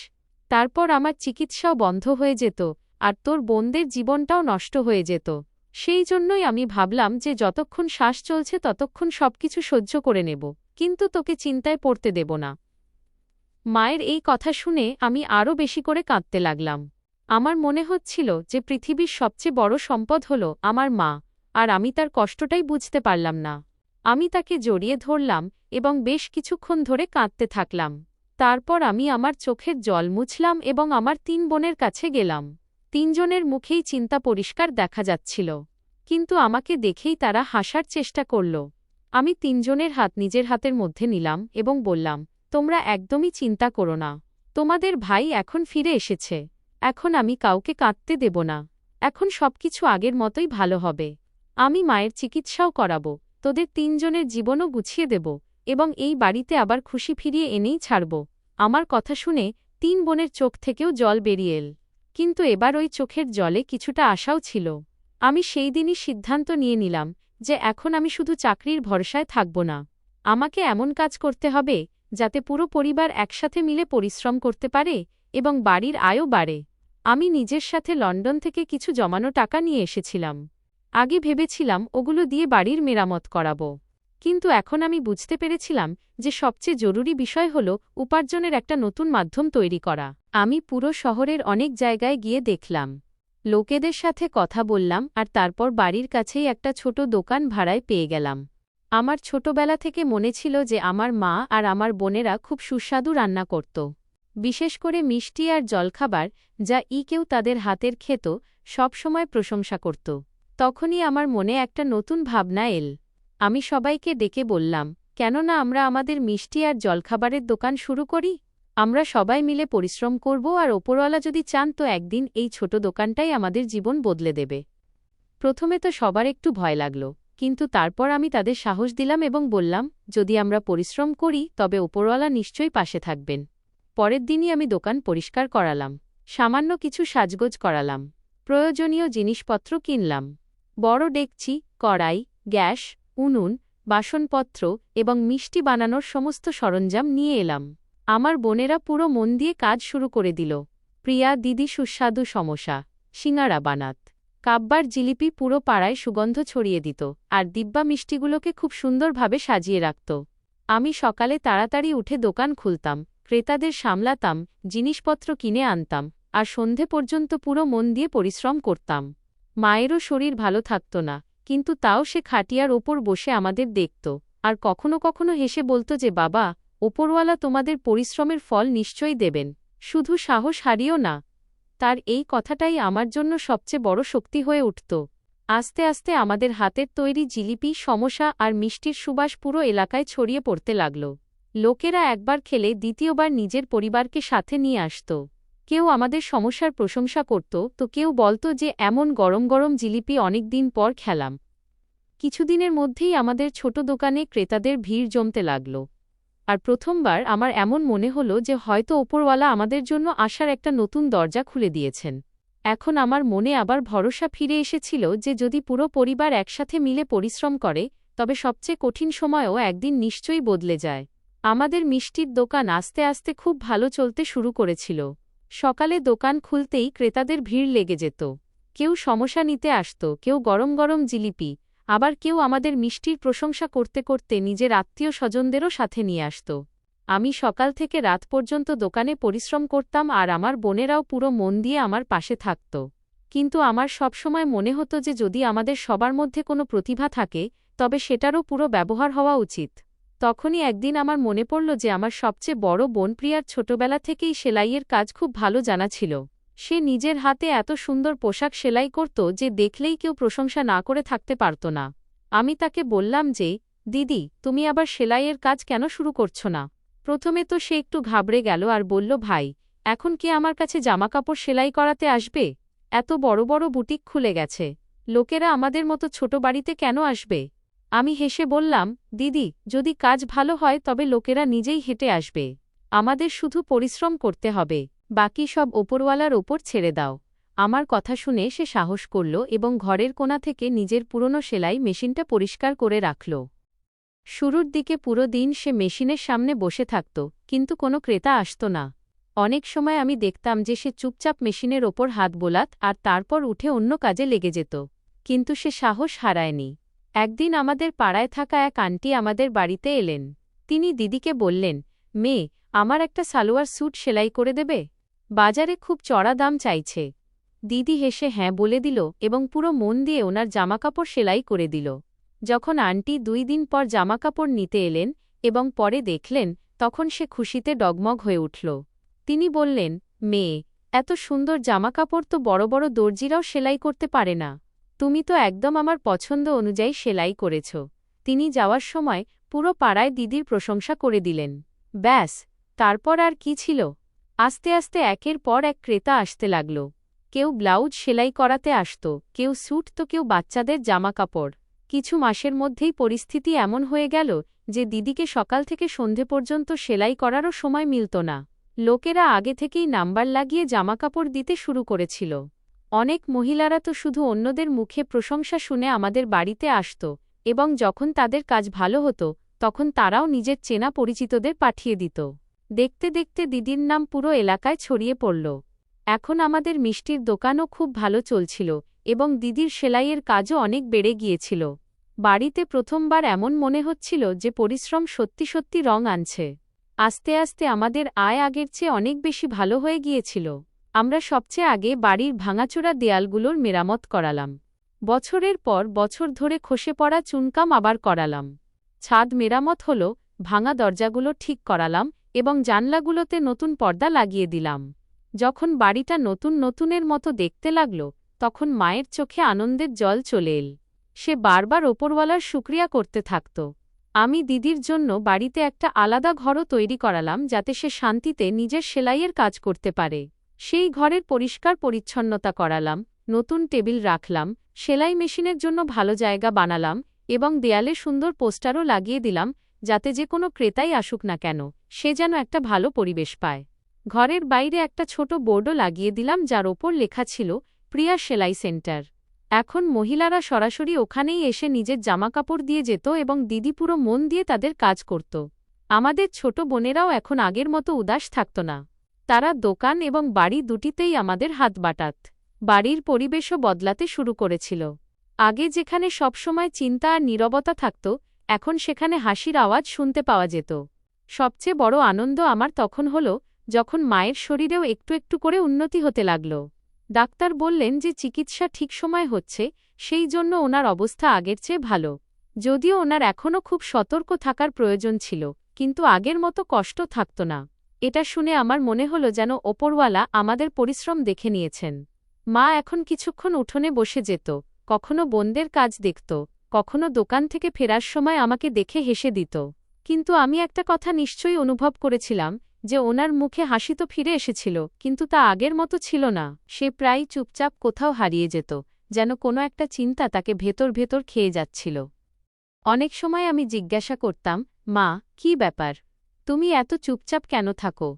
তারপর আমার চিকিৎসাও বন্ধ হয়ে যেত, আর তোর বোনদের জীবনটাও নষ্ট হয়ে যেত। সেই জন্যই আমি ভাবলাম যে যতক্ষণ শ্বাস চলছে ততক্ষণ সবকিছু সহ্য করে নেব, কিন্তু তোকে চিন্তায় পড়তে দেব না। মায়ের এই কথা শুনে আমি আরও বেশি করে কাঁদতে লাগলাম। আমার মনে হচ্ছিল যে পৃথিবীর সবচেয়ে বড় সম্পদ হল আমার মা, আর আমি তার কষ্টটাই বুঝতে পারলাম না। আমি তাকে জড়িয়ে ধরলাম এবং বেশ কিছুক্ষণ ধরে কাঁদতে থাকলাম। তারপর আমি আমার চোখের জল মুছলাম এবং আমার 3 বোনের কাছে গেলাম। 3 জনের মুখেই চিন্তা পরিষ্কার দেখা যাচ্ছিল, কিন্তু আমাকে দেখেই তারা হাসার চেষ্টা করল। আমি 3 জনের হাত নিজের হাতের মধ্যে নিলাম এবং বললাম, তোমরা একদমই চিন্তা করো না। তোমাদের ভাই এখন ফিরে এসেছে। এখন আমি কাউকে কাঁদতে দেব না। এখন সবকিছু আগের মতোই ভালো হবে। আমি মায়ের চিকিৎসাও করাবো, তোদের 3 জনের জীবনও গুছিয়ে দেব এবং এই বাড়িতে আবার খুশি ফিরিয়ে এনেই ছাড়ব। আমার কথা শুনে 3 বোনের চোখ থেকেও জল বেরিয়ে এল, কিন্তু এবার ওই চোখের জলে কিছুটা আশাও ছিল। আমি সেই দিনই সিদ্ধান্ত নিয়ে নিলাম যে এখন আমি শুধু চাকরির ভরসায় থাকব না। আমাকে এমন কাজ করতে হবে যাতে পুরো পরিবার একসাথে মিলে পরিশ্রম করতে পারে এবং বাড়ির আয়ও বাড়ে। আমি নিজের সাথে লন্ডন থেকে কিছু জমানো টাকা নিয়ে এসেছিলাম। আগে ভেবেছিলাম ওগুলো দিয়ে বাড়ির মেরামত করাব, কিন্তু এখন আমি বুঝতে পেরেছিলাম যে সবচেয়ে জরুরি বিষয় হল উপার্জনের একটা নতুন মাধ্যম তৈরি করা। আমি পুরো শহরের অনেক জায়গায় গিয়ে দেখলাম, লোকেদের সাথে কথা বললাম, আর তারপর বাড়ির কাছেই একটা ছোট দোকান ভাড়ায় পেয়ে গেলাম। আমার ছোটবেলা থেকে মনে ছিল যে আমার মা আর আমার বোনেরা খুব সুস্বাদু রান্না করত, বিশেষ করে মিষ্টি আর জলখাবার, যা কেউ তাদের হাতের খেত সবসময় প্রশংসা করত। তখনই আমার মনে একটা নতুন ভাবনা এল। আমি সবাইকে ডেকে বললাম, কেন না আমরা আমাদের মিষ্টি আর জলখাবারের দোকান শুরু করি? আমরা সবাই মিলে পরিশ্রম করব, আর ওপরওয়ালা যদি চান তো একদিন এই ছোট দোকানটাই আমাদের জীবন বদলে দেবে। প্রথমে তো সবার একটু ভয় লাগল, কিন্তু তারপর আমি তাদের সাহস দিলাম এবং বললাম, যদি আমরা পরিশ্রম করি তবে ওপরওয়ালা নিশ্চয়ই পাশে থাকবেন। পরের দিনই আমি দোকান পরিষ্কার করালাম, সামান্য কিছু সাজগোজ করালাম, প্রয়োজনীয় জিনিসপত্র কিনলাম। বড় ডেকচি, কড়াই, গ্যাস, উনুন, বাসনপত্র এবং মিষ্টি বানানোর সমস্ত সরঞ্জাম নিয়ে এলাম। আমার বোনেরা পুরো মন দিয়ে কাজ শুরু করে দিল। প্রিয়া দিদি সুস্বাদু সমোসা, সিঙাড়া বানাত, কাব্বার জিলিপি পুরো পাড়ায় সুগন্ধ ছড়িয়ে দিত, আর দিব্যা মিষ্টিগুলোকে খুব সুন্দরভাবে সাজিয়ে রাখত। আমি সকালে তাড়াতাড়ি উঠে দোকান খুলতাম, ক্রেতাদের সামলাতাম, জিনিসপত্র কিনে আনতাম, আর সন্ধে পর্যন্ত পুরো মন দিয়ে পরিশ্রম করতাম। মায়েরও শরীর ভালো থাকত না, কিন্তু তাও সে খাটিয়ার ওপর বসে আমাদের দেখত, আর কখনো কখনো হেসে বলত যে বাবা, ওপরওয়ালা তোমাদের পরিশ্রমের ফল নিশ্চয়ই দেবেন, শুধু সাহস হারিও না। তার এই কথাটাই আমার জন্য সবচেয়ে বড় শক্তি হয়ে উঠত। আস্তে আস্তে আমাদের হাতের তৈরি জিলিপি, সমোসা আর মিষ্টির সুবাস পুরো এলাকায় ছড়িয়ে পড়তে লাগল। লোকেরা একবার খেলে দ্বিতীয়বার নিজের পরিবারকে সাথে নিয়ে আসত। কেউ আমাদের সমস্যার প্রশংসা করত, তো কেউ বলত যে এমন গরম গরম জিলিপি অনেক দিন পর খেলাম। কিছুদিনের মধ্যেই আমাদের ছোট দোকানে ক্রেতাদের ভিড় জমতে লাগল, আর প্রথমবার আমার এমন মনে হল যে হয়তো ওপরওয়ালা আমাদের জন্য আসার একটা নতুন দরজা খুলে দিয়েছেন। এখন আমার মনে আবার ভরসা ফিরে এসেছিল যে যদি পুরো পরিবার একসাথে মিলে পরিশ্রম করে তবে সবচেয়ে কঠিন সময়ও একদিন নিশ্চয়ই বদলে যায়। আমাদের মিষ্টির দোকান আস্তে আস্তে খুব ভালো চলতে শুরু করেছিল। সকালে দোকান খুলতেই ক্রেতাদের ভিড় লেগে যেত। কেউ সমোসা নিতে আসত, কেউ গরম গরম জিলিপি, আবার কেউ আমাদের মিষ্টির প্রশংসা করতে করতে নিজের আত্মীয় স্বজনদেরও সাথে নিয়ে আসত। আমি সকাল থেকে রাত পর্যন্ত দোকানে পরিশ্রম করতাম, আর আমার বোনেরাও পুরো মন দিয়ে আমার পাশে থাকত। কিন্তু আমার সবসময় মনে হতো যে যদি আমাদের সবার মধ্যে কোনো প্রতিভা থাকে তবে সেটারও পুরো ব্যবহার হওয়া উচিত। তখনই একদিন আমার মনে পড়ল যে আমার সবচেয়ে বড় বোন প্রিয়ার ছোটবেলা থেকেই সেলাইয়ের কাজ খুব ভালো জানা ছিল। সে নিজের হাতে এত সুন্দর পোশাক সেলাই করত যে দেখলেই কেউ প্রশংসা না করে থাকতে পারত না। আমি তাকে বললাম যে, দিদি, তুমি আবার সেলাইয়ের কাজ কেন শুরু করছো না? প্রথমে তো সে একটু ঘাবড়ে গেল আর বলল, ভাই, এখন কে আমার কাছে জামাকাপড় সেলাই করাতে আসবে? এত বড় বড় বুটিক খুলে গেছে, লোকেরা আমাদের মতো ছোট বাড়িতে কেন আসবে? আমি হেসে বললাম, দিদি, যদি কাজ ভালো হয় তবে লোকেরা নিজেই হেঁটে আসবে। আমাদের শুধু পরিশ্রম করতে হবে, বাকি সব ওপরওয়ালার ওপর ছেড়ে দাও। আমার কথা শুনে সে সাহস করল এবং ঘরের কোণা থেকে নিজের পুরনো সেলাই মেশিনটা পরিষ্কার করে রাখল। শুরুর দিকে পুরো দিন সে মেশিনের সামনে বসে থাকত, কিন্তু কোনো ক্রেতা আসত না। অনেক সময় আমি দেখতাম যে সে চুপচাপ মেশিনের ওপর হাত বোলাত আর তারপর উঠে অন্য কাজে লেগে যেত, কিন্তু সে সাহস হারায়নি। একদিন আমাদের পাড়ায় থাকা এক আন্টি আমাদের বাড়িতে এলেন। তিনি দিদিকে বললেন, মেয়ে, আমার একটা সালোয়ার স্যুট সেলাই করে দেবে? বাজারে খুব চড়া দাম চাইছে। দিদি হেসে হ্যাঁ বলে দিল এবং পুরো মন দিয়ে ওনার জামাকাপড় সেলাই করে দিল। যখন আন্টি 2 দিন পর জামাকাপড় নিতে এলেন এবং পরে দেখলেন, তখন সে খুশিতে ডগমগ হয়ে উঠল। তিনি বললেন, মেয়ে, এত সুন্দর জামাকাপড় তো বড় বড় দর্জিরাও সেলাই করতে পারে না। তুমি তো একদম আমার পছন্দ অনুযায়ী সেলাই করেছ। তিনি যাওয়ার সময় পুরো পাড়ায় দিদির প্রশংসা করে দিলেন। ব্যাস, তারপর আর কি ছিল? আস্তে আস্তে একের পর এক ক্রেতা আসতে লাগল। কেউ ব্লাউজ সেলাই করাতে আসত, কেউ স্যুট, তো কেউ বাচ্চাদের জামাকাপড়। কিছু মাসের মধ্যেই পরিস্থিতি এমন হয়ে গেল যে দিদিকে সকাল থেকে সন্ধে পর্যন্ত সেলাই করারও সময় মিলত না। লোকেরা আগে থেকেই নাম্বার লাগিয়ে জামাকাপড় দিতে শুরু করেছিল। অনেক মহিলারা তো শুধু অন্যদের মুখে প্রশংসা শুনে আমাদের বাড়িতে আসত, এবং যখন তাদের কাজ ভালো হতো তখন তারাও নিজের চেনা পরিচিতদের পাঠিয়ে দিত। দেখতে দেখতে দিদির নাম পুরো এলাকায় ছড়িয়ে পড়ল। এখন আমাদের মিষ্টির দোকানও খুব ভালো চলছিল এবং দিদির সেলাইয়ের কাজও অনেক বেড়ে গিয়েছিল। বাড়িতে প্রথমবার এমন মনে হচ্ছিল যে পরিশ্রম সত্যি সত্যি রং আনছে। আস্তে আস্তে আমাদের আয় আগের চেয়ে অনেক বেশি ভালো হয়ে গিয়েছিল। আমরা সবচেয়ে আগে বাড়ির ভাঙাচোরা দেয়ালগুলোর মেরামত করালাম। বছরের পর বছর ধরে খসে পড়া চুনকাম আবার করালাম। ছাদ মেরামত হল, ভাঙা দরজাগুলো ঠিক করালাম এবং জানলাগুলোতে নতুন পর্দা লাগিয়ে দিলাম। যখন বাড়িটা নতুন নতুনের মতো দেখতে লাগল, তখন মায়ের চোখে আনন্দের জল চলে এল। সে বারবার ওপরওয়ালার শুকরিয়া করতে থাকত। আমি দিদির জন্য বাড়িতে একটা আলাদা ঘরও তৈরি করালাম যাতে সে শান্তিতে নিজের সেলাইয়ের কাজ করতে পারে। সেই ঘরের পরিষ্কার পরিচ্ছন্নতা করালাম, নতুন টেবিল রাখলাম, সেলাই মেশিনের জন্য ভালো জায়গা বানালাম এবং দেয়ালে সুন্দর পোস্টারও লাগিয়ে দিলাম যাতে যে কোনো ক্রেতাই আসুক না কেন সে যেন একটা ভালো পরিবেশ পায়। ঘরের বাইরে একটা ছোট বোর্ডও লাগিয়ে দিলাম যার ওপর লেখা ছিল প্রিয়া সেলাই সেন্টার। এখন মহিলারা সরাসরি ওখানেই এসে নিজের জামাকাপড় দিয়ে যেত এবং দিদি পুরো মন দিয়ে তাদের কাজ করত। আমাদের ছোট বোনেরাও এখন আগের মতো উদাস থাকত না। তারা দোকান এবং বাড়ি দুটিতেই আমাদের হাত বাটাত। বাড়ির পরিবেশও বদলাতে শুরু করেছিল। আগে যেখানে সবসময় চিন্তা আর নীরবতা থাকত, এখন সেখানে হাসির আওয়াজ শুনতে পাওয়া যেত। সবচেয়ে বড় আনন্দ আমার তখন হল যখন মায়ের শরীরেও একটু একটু করে উন্নতি হতে লাগল। ডাক্তার বললেন যে চিকিৎসা ঠিক সময় হচ্ছে, সেই জন্য ওনার অবস্থা আগের চেয়ে ভালো। যদিও ওনার এখনও খুব সতর্ক থাকার প্রয়োজন ছিল, কিন্তু আগের মতো কষ্ট থাকত না। এটা শুনে আমার মনে হল যেন ওপরওয়ালা আমাদের পরিশ্রম দেখে নিয়েছেন। মা এখন কিছুক্ষণ উঠোনে বসে যেত, কখনো বোনদের কাজ দেখত, কখনো দোকান থেকে ফেরার সময় আমাকে দেখে হেসে দিত। কিন্তু আমি একটা কথা নিশ্চয়ই অনুভব করেছিলাম যে ওনার মুখে হাসি তো ফিরে এসেছিল, কিন্তু তা আগের মতো ছিল না। সে প্রায় চুপচাপ কোথাও হারিয়ে যেত, যেন কোনো একটা চিন্তা তাকে ভেতর ভেতর খেয়ে যাচ্ছিল। অনেক সময় আমি জিজ্ঞাসা করতাম, মা, কী ব্যাপার, তুমি এত চুপচাপ কেন থাকো?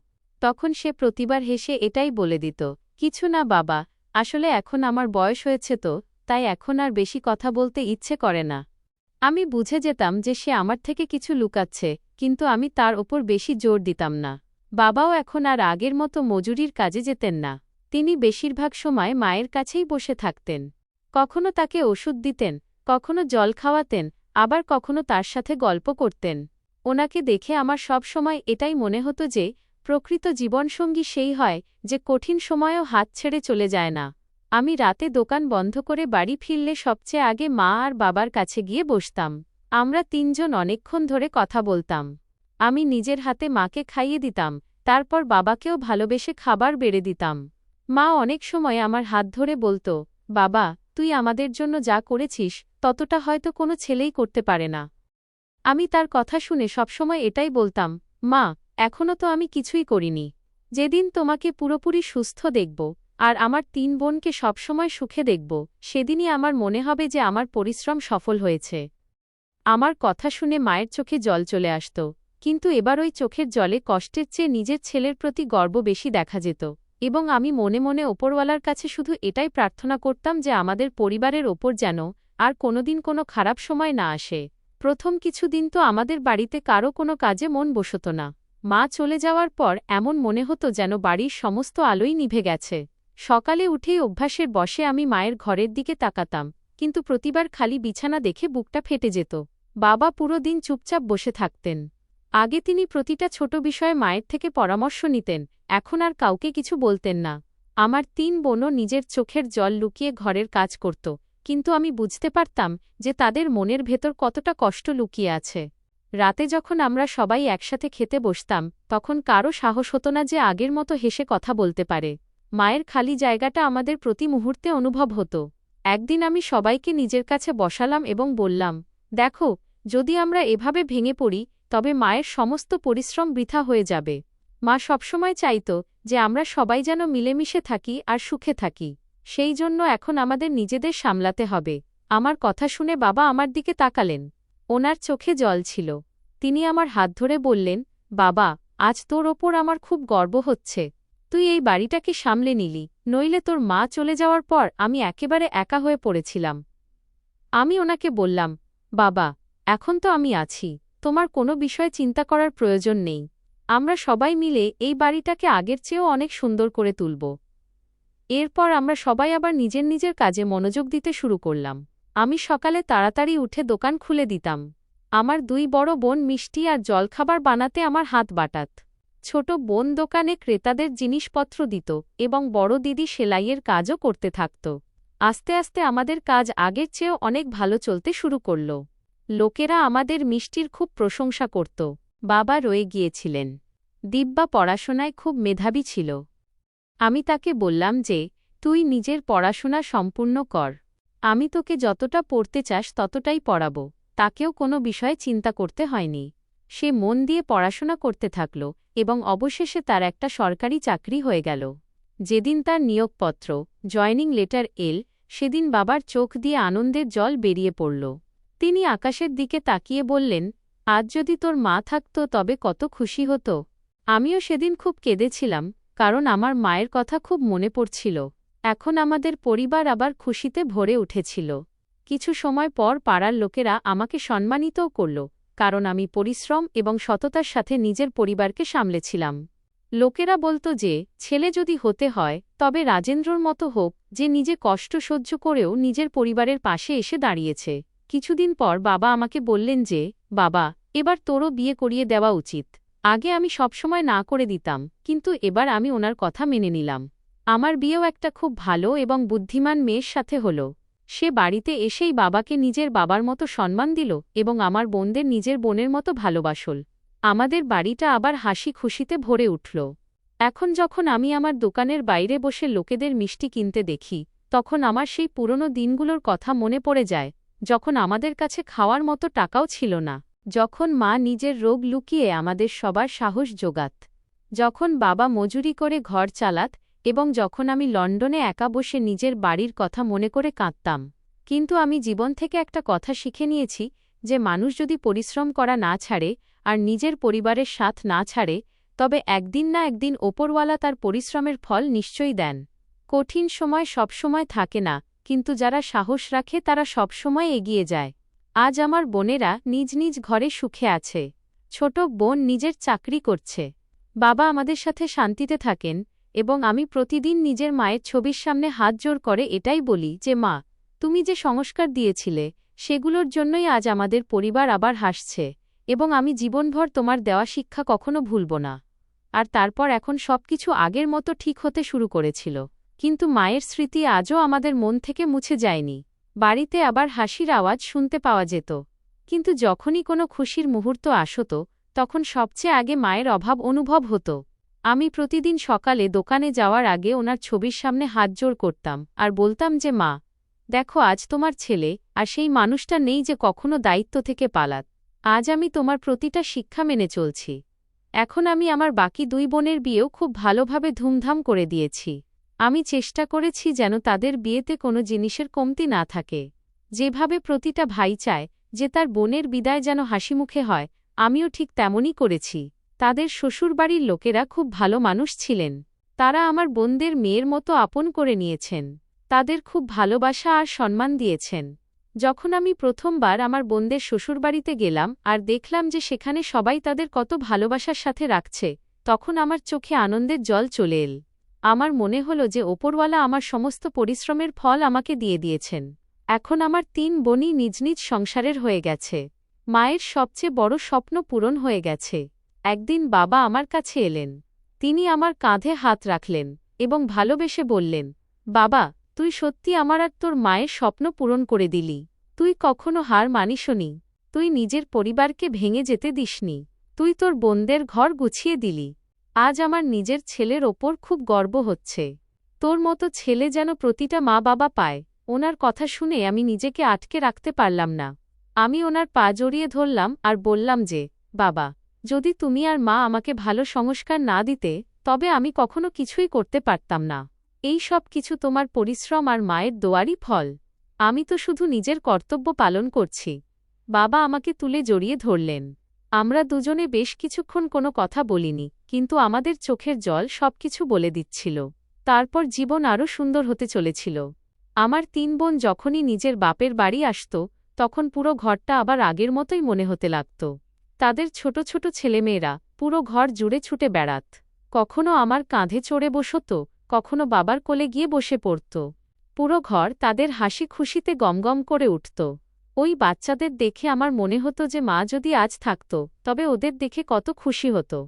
তখন সে প্রতিবার হেসে এটাই বলে দিত, কিছু না বাবা, আসলে এখন আমার বয়স হয়েছে তো, তাই এখন আর বেশি কথা বলতে ইচ্ছে করে না। আমি বুঝে যেতাম যে সে আমার থেকে কিছু লুকাচ্ছে, কিন্তু আমি তার ওপর বেশি জোর দিতাম না। বাবাও এখন আর আগের মতো মজুরির কাজে যেতেন না। তিনি বেশিরভাগ সময় মায়ের কাছেই বসে থাকতেন। কখনো তাকে ওষুধ দিতেন, কখনো জল খাওয়াতেন, আবার কখনো তার সাথে গল্প করতেন। ওনাকে দেখে আমার সব সময় এটাই মনে হতো যে প্রকৃত জীবনসঙ্গী সেই হয় যে কঠিন সময়েও হাত ছেড়ে চলে যায় না। আমি রাতে দোকান বন্ধ করে বাড়ি ফিরলে সবচেয়ে আগে মা আর বাবার কাছে গিয়ে বসতাম। আমরা তিনজন অনেকক্ষণ ধরে কথা বলতাম। আমি নিজের হাতে মাকে খাইয়ে দিতাম, তারপর বাবাকেও ভালোবেসে খাবার বেড়ে দিতাম। মা অনেক সময় আমার হাত ধরে বলতো, বাবা, তুই আমাদের জন্য যা করেছিস ততটা হয়তো কোনো ছেলেই করতে পারে না। আমি তার কথা শুনে সবসময় এটাই বলতাম, মা, এখনও তো আমি কিছুই করিনি। যেদিন তোমাকে পুরোপুরি সুস্থ দেখব আর আমার 3 বোনকে সবসময় সুখে দেখব, সেদিনই আমার মনে হবে যে আমার পরিশ্রম সফল হয়েছে। আমার কথা শুনে মায়ের চোখে জল চলে আসত, কিন্তু এবার ওই চোখের জলে কষ্টের চেয়ে নিজের ছেলের প্রতি গর্ব বেশি দেখা যেত। এবং আমি মনে মনে ওপরওয়ালার কাছে শুধু এটাই প্রার্থনা করতাম যে আমাদের পরিবারের ওপর যেন আর কোনোদিন কোনো খারাপ সময় না আসে। প্রথম কিছুদিন তো আমাদের বাড়িতে কারও কোনো কাজে মন বসত না। মা চলে যাওয়ার পর এমন মনে হতো যেন বাড়ির সমস্ত আলোই নিভে গেছে। সকালে উঠেই অভ্যাসের বশে আমি মায়ের ঘরের দিকে তাকাতাম, কিন্তু প্রতিবার খালি বিছানা দেখে বুকটা ফেটে যেত। বাবা পুরো দিন চুপচাপ বসে থাকতেন। আগে তিনি প্রতিটা ছোট বিষয়ে মায়ের থেকে পরামর্শ নিতেন, এখন আর কাউকে কিছু বলতেন না। আমার 3 বোনও নিজের চোখের জল লুকিয়ে ঘরের কাজ করত, কিন্তু আমি বুঝতে পারতাম যে তাদের মনের ভেতর কতটা কষ্ট লুকিয়ে আছে। রাতে যখন আমরা সবাই একসাথে খেতে বসতাম, তখন কারও সাহস হতো না যে আগের মতো হেসে কথা বলতে পারে। মায়ের খালি জায়গাটা আমাদের প্রতি মুহূর্তে অনুভব হতো। একদিন আমি সবাইকে নিজের কাছে বসালাম এবং বললাম, দেখো, যদি আমরা এভাবে ভেঙে পড়ি তবে মায়ের সমস্ত পরিশ্রম বৃথা হয়ে যাবে। মা সবসময় চাইত যে আমরা সবাই যেন মিলেমিশে থাকি আর সুখে থাকি। সেই জন্য এখন আমাদের নিজেদের সামলাতে হবে। আমার কথা শুনে বাবা আমার দিকে তাকালেন। ওনার চোখে জল ছিল। তিনি আমার হাত ধরে বললেন, বাবা, আজ তোর ওপর আমার খুব গর্ব হচ্ছে। তুই এই বাড়িটাকে সামলে নিলি, নইলে তোর মা চলে যাওয়ার পর আমি একেবারে একা হয়ে পড়েছিলাম। আমি ওনাকে বললাম, বাবা, এখন তো আমি আছি, তোমার কোনো বিষয়ে চিন্তা করার প্রয়োজন নেই। আমরা সবাই মিলে এই বাড়িটাকে আগের চেয়েও অনেক সুন্দর করে তুলব। এরপর আমরা সবাই আবার নিজের নিজের কাজে মনোযোগ দিতে শুরু করলাম। আমি সকালে তাড়াতাড়ি উঠে দোকান খুলে দিতাম। আমার 2 বড় বোন মিষ্টি আর জলখাবার বানাতে আমার হাত বাটাত। ছোট বোন দোকানে ক্রেতাদের জিনিসপত্র দিত এবং বড় দিদি সেলাইয়ের কাজও করতে থাকত। আস্তে আস্তে আমাদের কাজ আগের চেয়েও অনেক ভালো চলতে শুরু করল। লোকেরা আমাদের মিষ্টির খুব প্রশংসা করত। বাবা রয়ে গিয়েছিলেন। দিব্যা পড়াশোনায় খুব মেধাবী ছিল। আমি তাকে বললাম যে, তুই নিজের পড়াশোনা সম্পূর্ণ কর। আমি তোকে যতটা পড়তে চাস ততটাই পড়াবো। তাকেও কোনো বিষয়ে চিন্তা করতে হয়নি। সে মন দিয়ে পড়াশোনা করতে থাকল এবং অবশেষে তার একটা সরকারি চাকরি হয়ে গেল। যেদিন তার নিয়োগপত্র জয়নিং লেটার এল, সেদিন বাবার চোখ দিয়ে আনন্দের জল বেরিয়ে পড়ল। তিনি আকাশের দিকে তাকিয়ে বললেন, আজ যদি তোর মা থাকত তবে কত খুশি হতো। আমিও সেদিন খুব কেঁদেছিলাম, কারণ আমার মায়ের কথা খুব মনে পড়ছিল। এখন আমাদের পরিবার আবার খুশিতে ভরে উঠেছিল। কিছু সময় পর পাড়ার লোকেরা আমাকে সম্মানিতও করল, কারণ আমি পরিশ্রম এবং সততার সাথে নিজের পরিবারকে সামলেছিলাম। লোকেরা বলত যে, ছেলে যদি হতে হয় তবে রাজেন্দ্রর মতো হোক, যে নিজে কষ্ট সহ্য করেও নিজের পরিবারের পাশে এসে দাঁড়িয়েছে। কিছুদিন পর বাবা আমাকে বললেন যে, বাবা, এবার তোরও বিয়ে করিয়ে দেওয়া উচিত। আগে আমি সবসময় না করে দিতাম, কিন্তু এবার আমি ওনার কথা মেনে নিলাম। আমার বিয়েও একটা খুব ভালো এবং বুদ্ধিমান মেয়ের সাথে হল। সে বাড়িতে এসেই বাবাকে নিজের বাবার মতো সম্মান দিল এবং আমার বোনদের নিজের বোনের মতো ভালোবাসল। আমাদের বাড়িটা আবার হাসি খুশিতে ভরে উঠল। এখন যখন আমি আমার দোকানের বাইরে বসে লোকেদের মিষ্টি কিনতে দেখি, তখন আমার সেই পুরনো দিনগুলোর কথা মনে পড়ে যায়, যখন আমাদের কাছে খাওয়ার মতো টাকাও ছিল না, যখন মা নিজের রোগ লুকিয়ে আমাদের সবার সাহস জোগাত, যখন বাবা মজুরি করে ঘর চালাত এবং যখন আমি লন্ডনে একা বসে নিজের বাড়ির কথা মনে করে কাঁদতাম। কিন্তু আমি জীবন থেকে একটা কথা শিখে নিয়েছি, যে মানুষ যদি পরিশ্রম করা না ছাড়ে আর নিজের পরিবারের সাথ না ছাড়ে, তবে একদিন না একদিন ওপরওয়ালা তার পরিশ্রমের ফল নিশ্চয়ই দেন। কঠিন সময় সবসময় থাকে না, কিন্তু যারা সাহস রাখে তারা সবসময় এগিয়ে যায়। আজ আমার বোনেরা নিজ নিজ ঘরে সুখে আছে। ছোট বোন নিজের চাকরি করছে। বাবা আমাদের সাথে শান্তিতে থাকেন এবং আমি প্রতিদিন নিজের মায়ের ছবির সামনে হাত জোড় করে এটাই বলি যে, মা, তুমি যে সংস্কার দিয়েছিলে সেগুলোর জন্যই আজ আমাদের পরিবার আবার হাসছে এবং আমি জীবনভর তোমার দেওয়া শিক্ষা কখনো ভুলব না। আর তারপর এখন সবকিছু আগের মতো ঠিক হতে শুরু করেছিল, কিন্তু মায়ের স্মৃতি আজও আমাদের মন থেকে মুছে যায়নি। বাড়িতে আবার হাসির আওয়াজ শুনতে পাওয়া যেত, কিন্তু যখনই কোনো খুশির মুহূর্ত আসত তখন সবচেয়ে আগে মায়ের অভাব অনুভব হতো। আমি প্রতিদিন সকালে দোকানে যাওয়ার আগে ওনার ছবির সামনে হাত জোড় করতাম আর বলতাম যে, মা, দেখো আজ তোমার ছেলে আর সেই মানুষটা নেই যে কখনো দায়িত্ব থেকে পালাত। আজ আমি তোমার প্রতিটা শিক্ষা মেনে চলছি। এখন আমি আমার বাকি 2 বোনের বিয়েও খুব ভালোভাবে ধুমধাম করে দিয়েছি। আমি চেষ্টা করেছি যেন তাদের বিয়েতে কোনো জিনিসের কমতি না থাকে। যেভাবে প্রতিটা ভাই চায় যে তার বোনের বিদায় যেন হাসিমুখে হয়, আমিও ঠিক তেমনই করেছি। তাদের শ্বশুরবাড়ির লোকেরা খুব ভালো মানুষ ছিলেন। তারা আমার বোনদের মেয়ের মতো আপন করে নিয়েছেন। তাদের খুব ভালোবাসা আর সম্মান দিয়েছেন। যখন আমি প্রথমবার আমার বোনদের শ্বশুরবাড়িতে গেলাম আর দেখলাম যে সেখানে সবাই তাদের কত ভালোবাসার সাথে রাখছে, তখন আমার চোখে আনন্দের জল চলে এল। আমার মনে হল যে ওপরওয়ালা আমার সমস্ত পরিশ্রমের ফল আমাকে দিয়ে দিয়েছেন। এখন আমার 3 বোনই নিজ নিজ সংসারের হয়ে গেছে। মায়ের সবচেয়ে বড় স্বপ্ন পূরণ হয়ে গেছে। একদিন বাবা আমার কাছে এলেন। তিনি আমার কাঁধে হাত রাখলেন এবং ভালোবেসে বললেন, বাবা, তুই সত্যি আমার আর তোর মায়ের স্বপ্ন পূরণ করে দিলি। তুই কখনো হার মানিসনি। তুই নিজের পরিবারকে ভেঙে যেতে দিসনি। তুই তোর বোনদের ঘর গুছিয়ে দিলি। আজ আমার নিজের ছেলের ওপর খুব গর্ব হচ্ছে। তোর মতো ছেলে যেন প্রতিটা মা বাবা পায়। ওনার কথা শুনে আমি নিজেকে আটকে রাখতে পারলাম না। আমি ওনার পা জড়িয়ে ধরলাম আর বললাম যে, বাবা, যদি তুমি আর মা আমাকে ভালো সংস্কার না দিতে তবে আমি কখনো কিছুই করতে পারতাম না। এই সব কিছু তোমার পরিশ্রম আর মায়ের দোয়ারই ফল। আমি তো শুধু নিজের কর্তব্য পালন করছি। বাবা আমাকে তুলে জড়িয়ে ধরলেন। আমরা দুজনে বেশ কিছুক্ষণ কোনো কথা বলিনি, কিন্তু আমাদের চোখের জল সবকিছু বলে দিচ্ছিল। তারপর জীবন আরও সুন্দর হতে চলেছিল। আমার 3 বোন যখনই নিজের বাপের বাড়ি আসত তখন পুরো ঘরটা আবার আগের মতোই মনে হতে লাগত। তাদের ছোট ছোট ছেলেমেয়েরা পুরো ঘর জুড়ে ছুটে বেড়াত। কখনো আমার কাঁধে চড়ে বসত, কখনো বাবার কোলে গিয়ে বসে পড়ত। পুরো ঘর তাদের হাসি খুশিতে গমগম করে উঠত। ওই বাচ্চাদের দেখে আমার মনে হতো যে মা যদি আজ থাকত তবে ওদের দেখে কত খুশি হতো।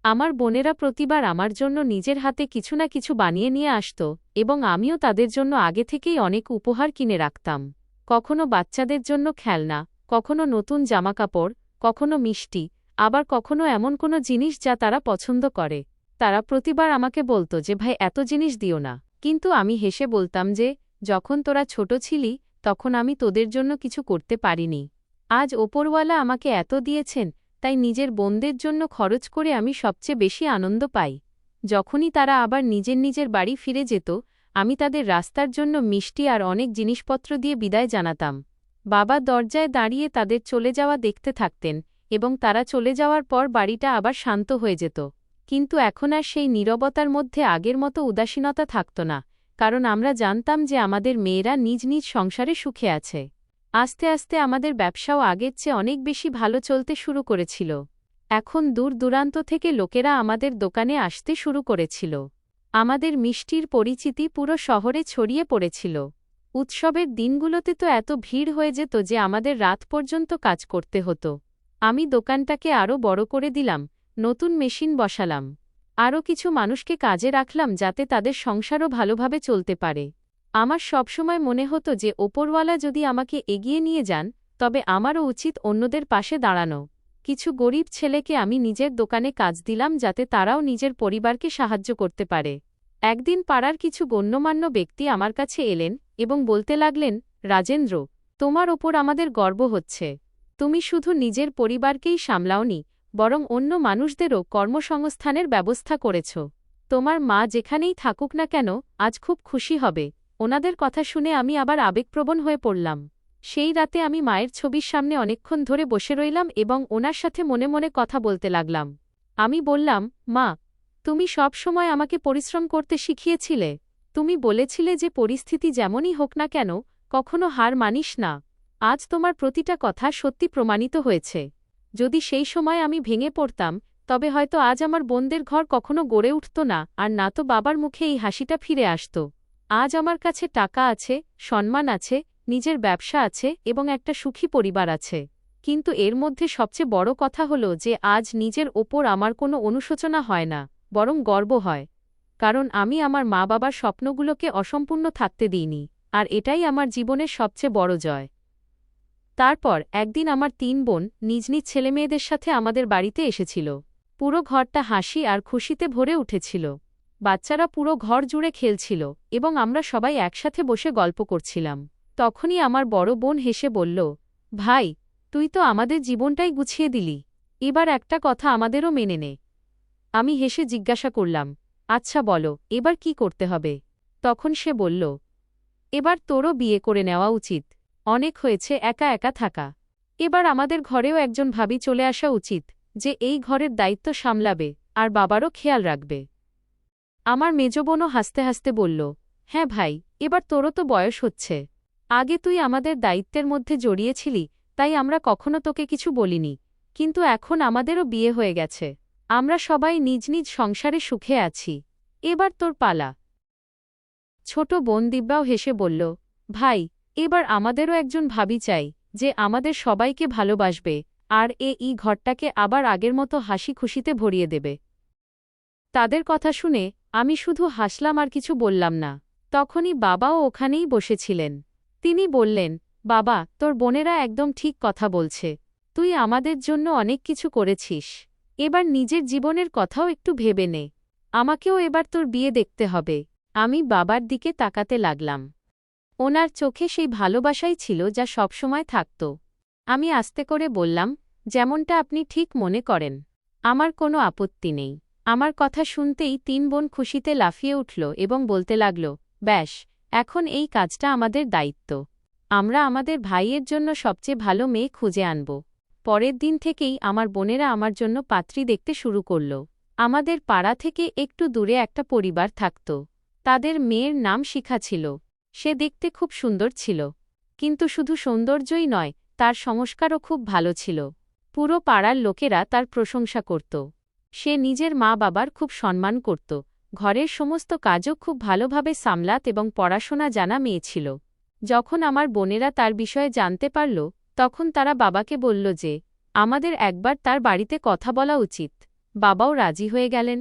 আমার বোনেরা প্রতিবার আমার জন্য নিজের হাতে কিছু না কিছু বানিয়ে নিয়ে আসত এবং আমিও তাদের জন্য আগে থেকেই অনেক উপহার কিনে রাখতাম। কখনো বাচ্চাদের জন্য খেলনা, কখনো নতুন জামাকাপড়, কখনো মিষ্টি, আবার কখনো এমন কোনো জিনিস যা তারা পছন্দ করে। তারা প্রতিবার আমাকে বলত যে ভাই এত জিনিস দিও না, কিন্তু আমি হেসে বলতাম যে যখন তোরা ছোট ছিলি তখন আমি তোদের জন্য কিছু করতে পারিনি। আজ ওপরওয়ালা আমাকে এত দিয়েছেন, তাই নিজের বোনদের জন্য খরচ করে আমি সবচেয়ে বেশি আনন্দ পাই। যখনই তারা আবার নিজের নিজের বাড়ি ফিরে যেত, আমি তাদের রাস্তার জন্য মিষ্টি আর অনেক জিনিসপত্র দিয়ে বিদায় জানাতাম। বাবা দরজায় দাঁড়িয়ে তাদের চলে যাওয়া দেখতে থাকতেন এবং তারা চলে যাওয়ার পর বাড়িটা আবার শান্ত হয়ে যেত। কিন্তু এখন আর সেই নীরবতার মধ্যে আগের মতো উদাসীনতা থাকত না, কারণ আমরা জানতাম যে আমাদের মেয়েরা নিজ নিজ সংসারে সুখে আছে। আস্তে আস্তে আমাদের ব্যবসাও আগের চেয়ে অনেক বেশি ভালো চলতে শুরু করেছিল। এখন দূর দূরান্ত থেকে লোকেরা আমাদের দোকানে আসতে শুরু করেছিল। আমাদের মিষ্টির পরিচিতি পুরো শহরে ছড়িয়ে পড়েছিল। উৎসবের দিনগুলোতে তো এত ভিড় হয়ে যেত যে আমাদের রাত পর্যন্ত কাজ করতে হতো। আমি দোকানটাকে আরও বড় করে দিলাম, নতুন মেশিন বসালাম, আরও কিছু মানুষকে কাজে রাখলাম যাতে তাদের সংসারও ভালোভাবে চলতে পারে। আমার সবসময় মনে হতো যে ওপরওয়ালা যদি আমাকে এগিয়ে নিয়ে যান তবে আমারও উচিত অন্যদের পাশে দাঁড়ানো। কিছু গরিব ছেলেকে আমি নিজের দোকানে কাজ দিলাম যাতে তারাও নিজের পরিবারকে সাহায্য করতে পারে। একদিন পাড়ার কিছু গণ্যমান্য ব্যক্তি আমার কাছে এলেন এবং বলতে লাগলেন, রাজেন্দ্র, তোমার ওপর আমাদের গর্ব হচ্ছে। তুমি শুধু নিজের পরিবারকেই সামলাওনি, বরং অন্য মানুষদেরও কর্মসংস্থানের ব্যবস্থা করেছ। তোমার মা যেখানেই থাকুক না কেন আজ খুব খুশি হবে। ওনাদের কথা শুনে আমি আবার আবেগপ্রবণ হয়ে পড়লাম। সেই রাতে আমি মায়ের ছবির সামনে অনেকক্ষণ ধরে বসে রইলাম এবং ওনার সাথে মনে মনে কথা বলতে লাগলাম। আমি বললাম, মা, তুমি সব সময় আমাকে পরিশ্রম করতে শিখিয়েছিলে। তুমি বলেছিলে যে পরিস্থিতি যেমনই হোক না কেন কখনো হার মানিস না। আজ তোমার প্রতিটা কথা সত্যি প্রমাণিত হয়েছে। যদি সেই সময় আমি ভেঙে পড়তাম তবে হয়তো আজ আমার বোনদের ঘর কখনো গড়ে উঠত না, আর না তো বাবার মুখে এই হাসিটা ফিরে আসত। আজ আমার কাছে টাকা আছে, সম্মান আছে, নিজের ব্যবসা আছে এবং একটা সুখী পরিবার আছে। কিন্তু এর মধ্যে সবচেয়ে বড় কথা হলো যে আজ নিজের ওপর আমার কোনো অনুশোচনা হয় না, বরং গর্ব হয়। কারণ আমি আমার মা বাবার স্বপ্নগুলোকে অসম্পূর্ণ থাকতে দিইনি, আর এটাই আমার জীবনের সবচেয়ে বড় জয়। তারপর একদিন আমার 3 বোন নিজ নিজ ছেলেমেয়েদের সাথে আমাদের বাড়িতে এসেছিল। পুরো ঘরটা হাসি আর খুশিতে ভরে উঠেছিল। বাচ্চারা পুরো ঘর জুড়ে খেলছিল এবং আমরা সবাই একসাথে বসে গল্প করছিলাম। তখনই আমার বড় বোন হেসে বলল, ভাই, তুই তো আমাদের জীবনটাই গুছিয়ে দিলি। এবার একটা কথা আমাদেরও মেনে নে। আমি হেসে জিজ্ঞাসা করলাম, আচ্ছা বলো, এবার কি করতে হবে? তখন সে বলল, এবার তোরও বিয়ে করে নেওয়া উচিত। অনেক হয়েছে একা একা থাকা। এবার আমাদের ঘরেও একজন ভাবি চলে আসা উচিত, যে এই ঘরের দায়িত্ব সামলাবে আর বাবারও খেয়াল রাখবে। আমার মেজ বোনও হাসতে হাসতে বলল, হ্যাঁ ভাই, এবার তোরও তো বয়স হচ্ছে। আগে তুই আমাদের দায়িত্বের মধ্যে জড়িয়েছিলি, তাই আমরা কখনো তোকে কিছু বলিনি, কিন্তু এখন আমাদেরও বিয়ে হয়ে গেছে। আমরা সবাই নিজ নিজ সংসারে সুখে আছি। এবার তোর পালা। ছোট বোন দিব্যাও হেসে বলল, ভাই, এবার আমাদেরও একজন ভাবি চাই, যে আমাদের সবাইকে ভালোবাসবে আর এই ঘরটাকে আবার আগের মতো হাসি খুশিতে ভরিয়ে দেবে। তাদের কথা শুনে আমি শুধু হাসলাম আর কিছু বললাম না। তখনই বাবাও ওখানেই বসেছিলেন। তিনি বললেন, বাবা, তোর বোনেরা একদম ঠিক কথা বলছে। তুই আমাদের জন্য অনেক কিছু করেছিস। এবার নিজের জীবনের কথাও একটু ভেবে নে। আমাকেও এবার তোর বিয়ে দেখতে হবে। আমি বাবার দিকে তাকাতে লাগলাম। ওনার চোখে সেই ভালোবাসাই ছিল যা সবসময় থাকত। আমি আস্তে করে বললাম, যেমনটা আপনি ঠিক মনে করেন। আমার কোনো আপত্তি নেই। আমার কথা শুনতেই 3 বোন খুশিতে লাফিয়ে উঠল এবং বলতে লাগল, ব্যাস, এখন এই কাজটা আমাদের দায়িত্ব। আমরা আমাদের ভাইয়ের জন্য সবচেয়ে ভালো মেয়ে খুঁজে আনব। পরের দিন থেকেই আমার বোনেরা আমার জন্য পাত্রী দেখতে শুরু করল। আমাদের পাড়া থেকে একটু দূরে একটা পরিবার থাকত। তাদের মেয়ের নাম শিখা ছিল। সে দেখতে খুব সুন্দর ছিল, কিন্তু শুধু সৌন্দর্যই নয়, তার সংস্কারও খুব ভালো ছিল। পুরো পাড়ার লোকেরা তার প্রশংসা করত। সে নিজের মা বাবার খুব সম্মান করত, ঘরের সমস্ত কাজও খুব ভালোভাবে সামলাত এবং পড়াশোনা জানা মেয়ে ছিল। যখন আমার বোনেরা তার বিষয়ে জানতে পারল, তখন তারা বাবাকে বলল যে আমাদের একবার তার বাড়িতে কথা বলা উচিত। বাবাও রাজি হয়ে গেলেন।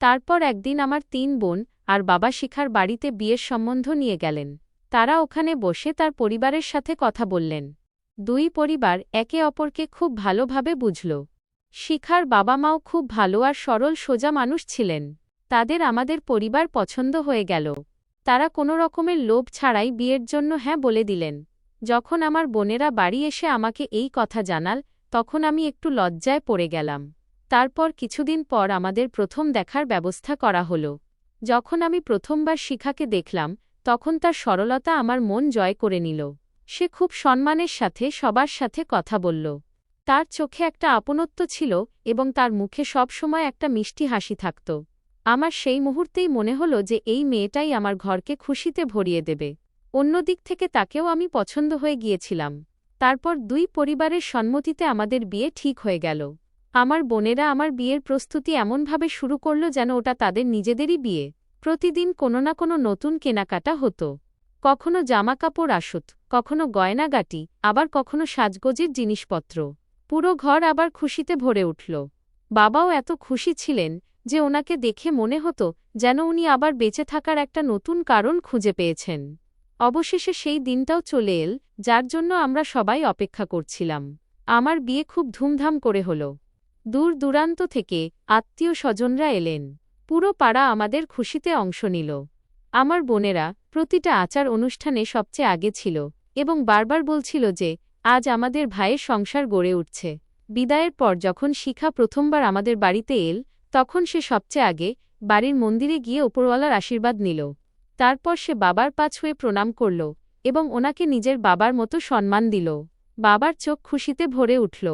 তারপর একদিন আমার 3 বোন আর বাবা শিখার বাড়িতে বিয়ের সম্বন্ধ নিয়ে গেলেন। তারা ওখানে বসে তার পরিবারের সাথে কথা বললেন। 2 পরিবার একে অপরকে খুব ভালোভাবে বুঝল। শিখার বাবা মাও খুব ভালো আর সরল সোজা মানুষ ছিলেন। তাদের আমাদের পরিবার পছন্দ হয়ে গেল। তারা কোনো রকমের লোভ ছাড়াই বিয়ের জন্য হ্যাঁ বলে দিলেন। যখন আমার বোনেরা বাড়ি এসে আমাকে এই কথা জানাল, তখন আমি একটু লজ্জায় পড়ে গেলাম। তারপর কিছুদিন পর আমাদের প্রথম দেখার ব্যবস্থা করা হলো। যখন আমি প্রথমবার শিখাকে দেখলাম, তখন তার সরলতা আমার মন জয় করে নিল। সে খুব সম্মানের সাথে সবার সাথে কথা বলল। তার চোখে একটা আপনত্ব ছিল এবং তার মুখে সব সময় একটা মিষ্টি হাসি থাকত। আমার সেই মুহূর্তেই মনে হলো যে এই মেয়েটাই আমার ঘরকে খুশিতে ভরিয়ে দেবে। অন্যদিক থেকে তাকেও আমি পছন্দ হয়ে গিয়েছিলাম। তারপর 2 পরিবারের সম্মতিতে আমাদের বিয়ে ঠিক হয়ে গেল। আমার বোনেরা আমার বিয়ের প্রস্তুতি এমনভাবে শুরু করল যেন ওটা তাদের নিজেদেরই বিয়ে। প্রতিদিন কোনো না কোনো নতুন কেনাকাটা হতো। কখনো জামাকাপড় আসত, কখনো গয়নাগাটি, আবার কখনো সাজগোজের জিনিসপত্র। পুরো ঘর আবার খুশিতে ভরে উঠল। বাবাও এত খুশি ছিলেন যে ওনাকে দেখে মনে হতো যেন উনি আবার বেঁচে থাকার একটা নতুন কারণ খুঁজে পেয়েছেন। অবশেষে সেই দিনটাও চলে এল, যার জন্য আমরা সবাই অপেক্ষা করছিলাম। আমার বিয়ে খুব ধুমধাম করে হল। দূর দূরান্ত থেকে আত্মীয় স্বজনরা এলেন। পুরো পাড়া আমাদের খুশিতে অংশ নিল। আমার বোনেরা প্রতিটা আচার অনুষ্ঠানে সবচেয়ে আগে ছিল এবং বারবার বলছিল যে আজ আমাদের ভাইয়ের সংসার গড়ে উঠছে। বিদায়ের পর যখন শিখা প্রথমবার আমাদের বাড়িতে এল, তখন সে সবচেয়ে আগে বাড়ির মন্দিরে গিয়ে ওপরওয়ালার আশীর্বাদ নিল। তারপর সে বাবার পা ছুঁয়ে প্রণাম করল এবং ওনাকে নিজের বাবার মতো সম্মান দিল। বাবার চোখ খুশিতে ভরে উঠল।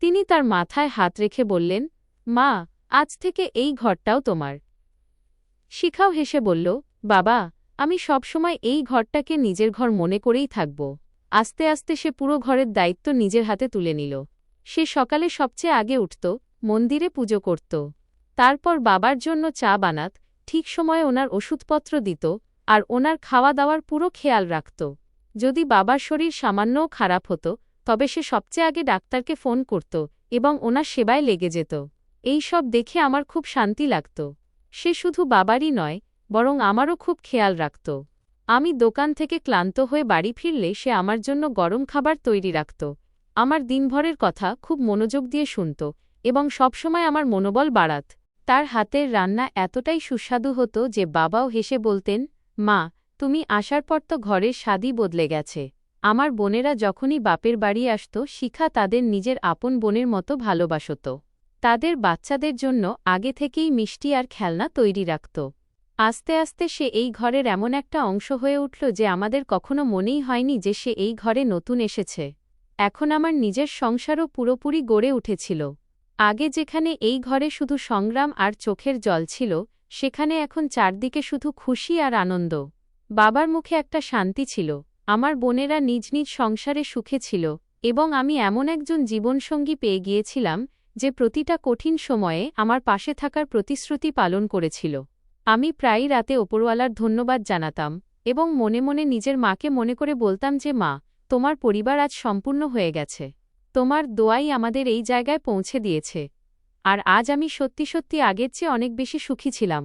তিনি তার মাথায় হাত রেখে বললেন, মা, আজ থেকে এই ঘরটাও তোমার। শিখাও হেসে বলল, বাবা, আমি সবসময় এই ঘরটাকে নিজের ঘর মনে করেই থাকব। আস্তে আস্তে সে পুরো ঘরের দায়িত্ব নিজের হাতে তুলে নিল। সে সকালে সবচেয়ে আগে উঠত, মন্দিরে পুজো করত। তারপর বাবার জন্য চা বানাত, ঠিক সময়ে ওনার ওষুধপত্র দিত আর ওনার খাওয়া দাওয়ার পুরো খেয়াল রাখত। যদি বাবার শরীর সামান্যও খারাপ হতো, তবে সে সবচেয়ে আগে ডাক্তারকে ফোন করত এবং ওনার সেবায় লেগে যেত। এই সব দেখে আমার খুব শান্তি লাগত। সে শুধু বাবারই নয়, বরং আমারও খুব খেয়াল রাখত। আমি দোকান থেকে ক্লান্ত হয়ে বাড়ি ফিরলে সে আমার জন্য গরম খাবার তৈরি রাখত। আমার দিনভরের কথা খুব মনোযোগ দিয়ে শুনত এবং সবসময় আমার মনোবল বাড়াত। তার হাতের রান্না এতটাই সুস্বাদু হতো যে বাবাও হেসে বলতেন, মা, তুমি আসার পর তো ঘরের স্বাদই বদলে গেছে। আমার বোনেরা যখনই বাপের বাড়ি আসত, শিখা তাদের নিজের আপন বোনের মতো ভালোবাসত। তাদের বাচ্চাদের জন্য আগে থেকেই মিষ্টি আর খেলনা তৈরি রাখত। আস্তে আস্তে সে এই ঘরের এমন একটা অংশ হয়ে উঠল যে আমাদের কখনো মনেই হয়নি যে সে এই ঘরে নতুন এসেছে। এখন আমার নিজের সংসারও পুরোপুরি গড়ে উঠেছিল। আগে যেখানে এই ঘরে শুধু সংগ্রাম আর চোখের জল ছিল, সেখানে এখন চারদিকে শুধু খুশি আর আনন্দ। বাবার মুখে একটা শান্তি ছিল, আমার বোনেরা নিজ নিজ সংসারে সুখে ছিল এবং আমি এমন একজন জীবনসঙ্গী পেয়ে গিয়েছিলাম যে প্রতিটা কঠিন সময়ে আমার পাশে থাকার প্রতিশ্রুতি পালন করেছিল। আমি প্রায়ই রাতে ওপরওয়ালার ধন্যবাদ জানাতাম এবং মনে মনে নিজের মাকে মনে করে বলতাম যে মা, তোমার পরিবার আজ সম্পূর্ণ হয়ে গেছে। তোমার দোয়াই আমাদের এই জায়গায় পৌঁছে দিয়েছে। আর আজ আমি সত্যি সত্যি আগের চেয়ে অনেক বেশি সুখী ছিলাম।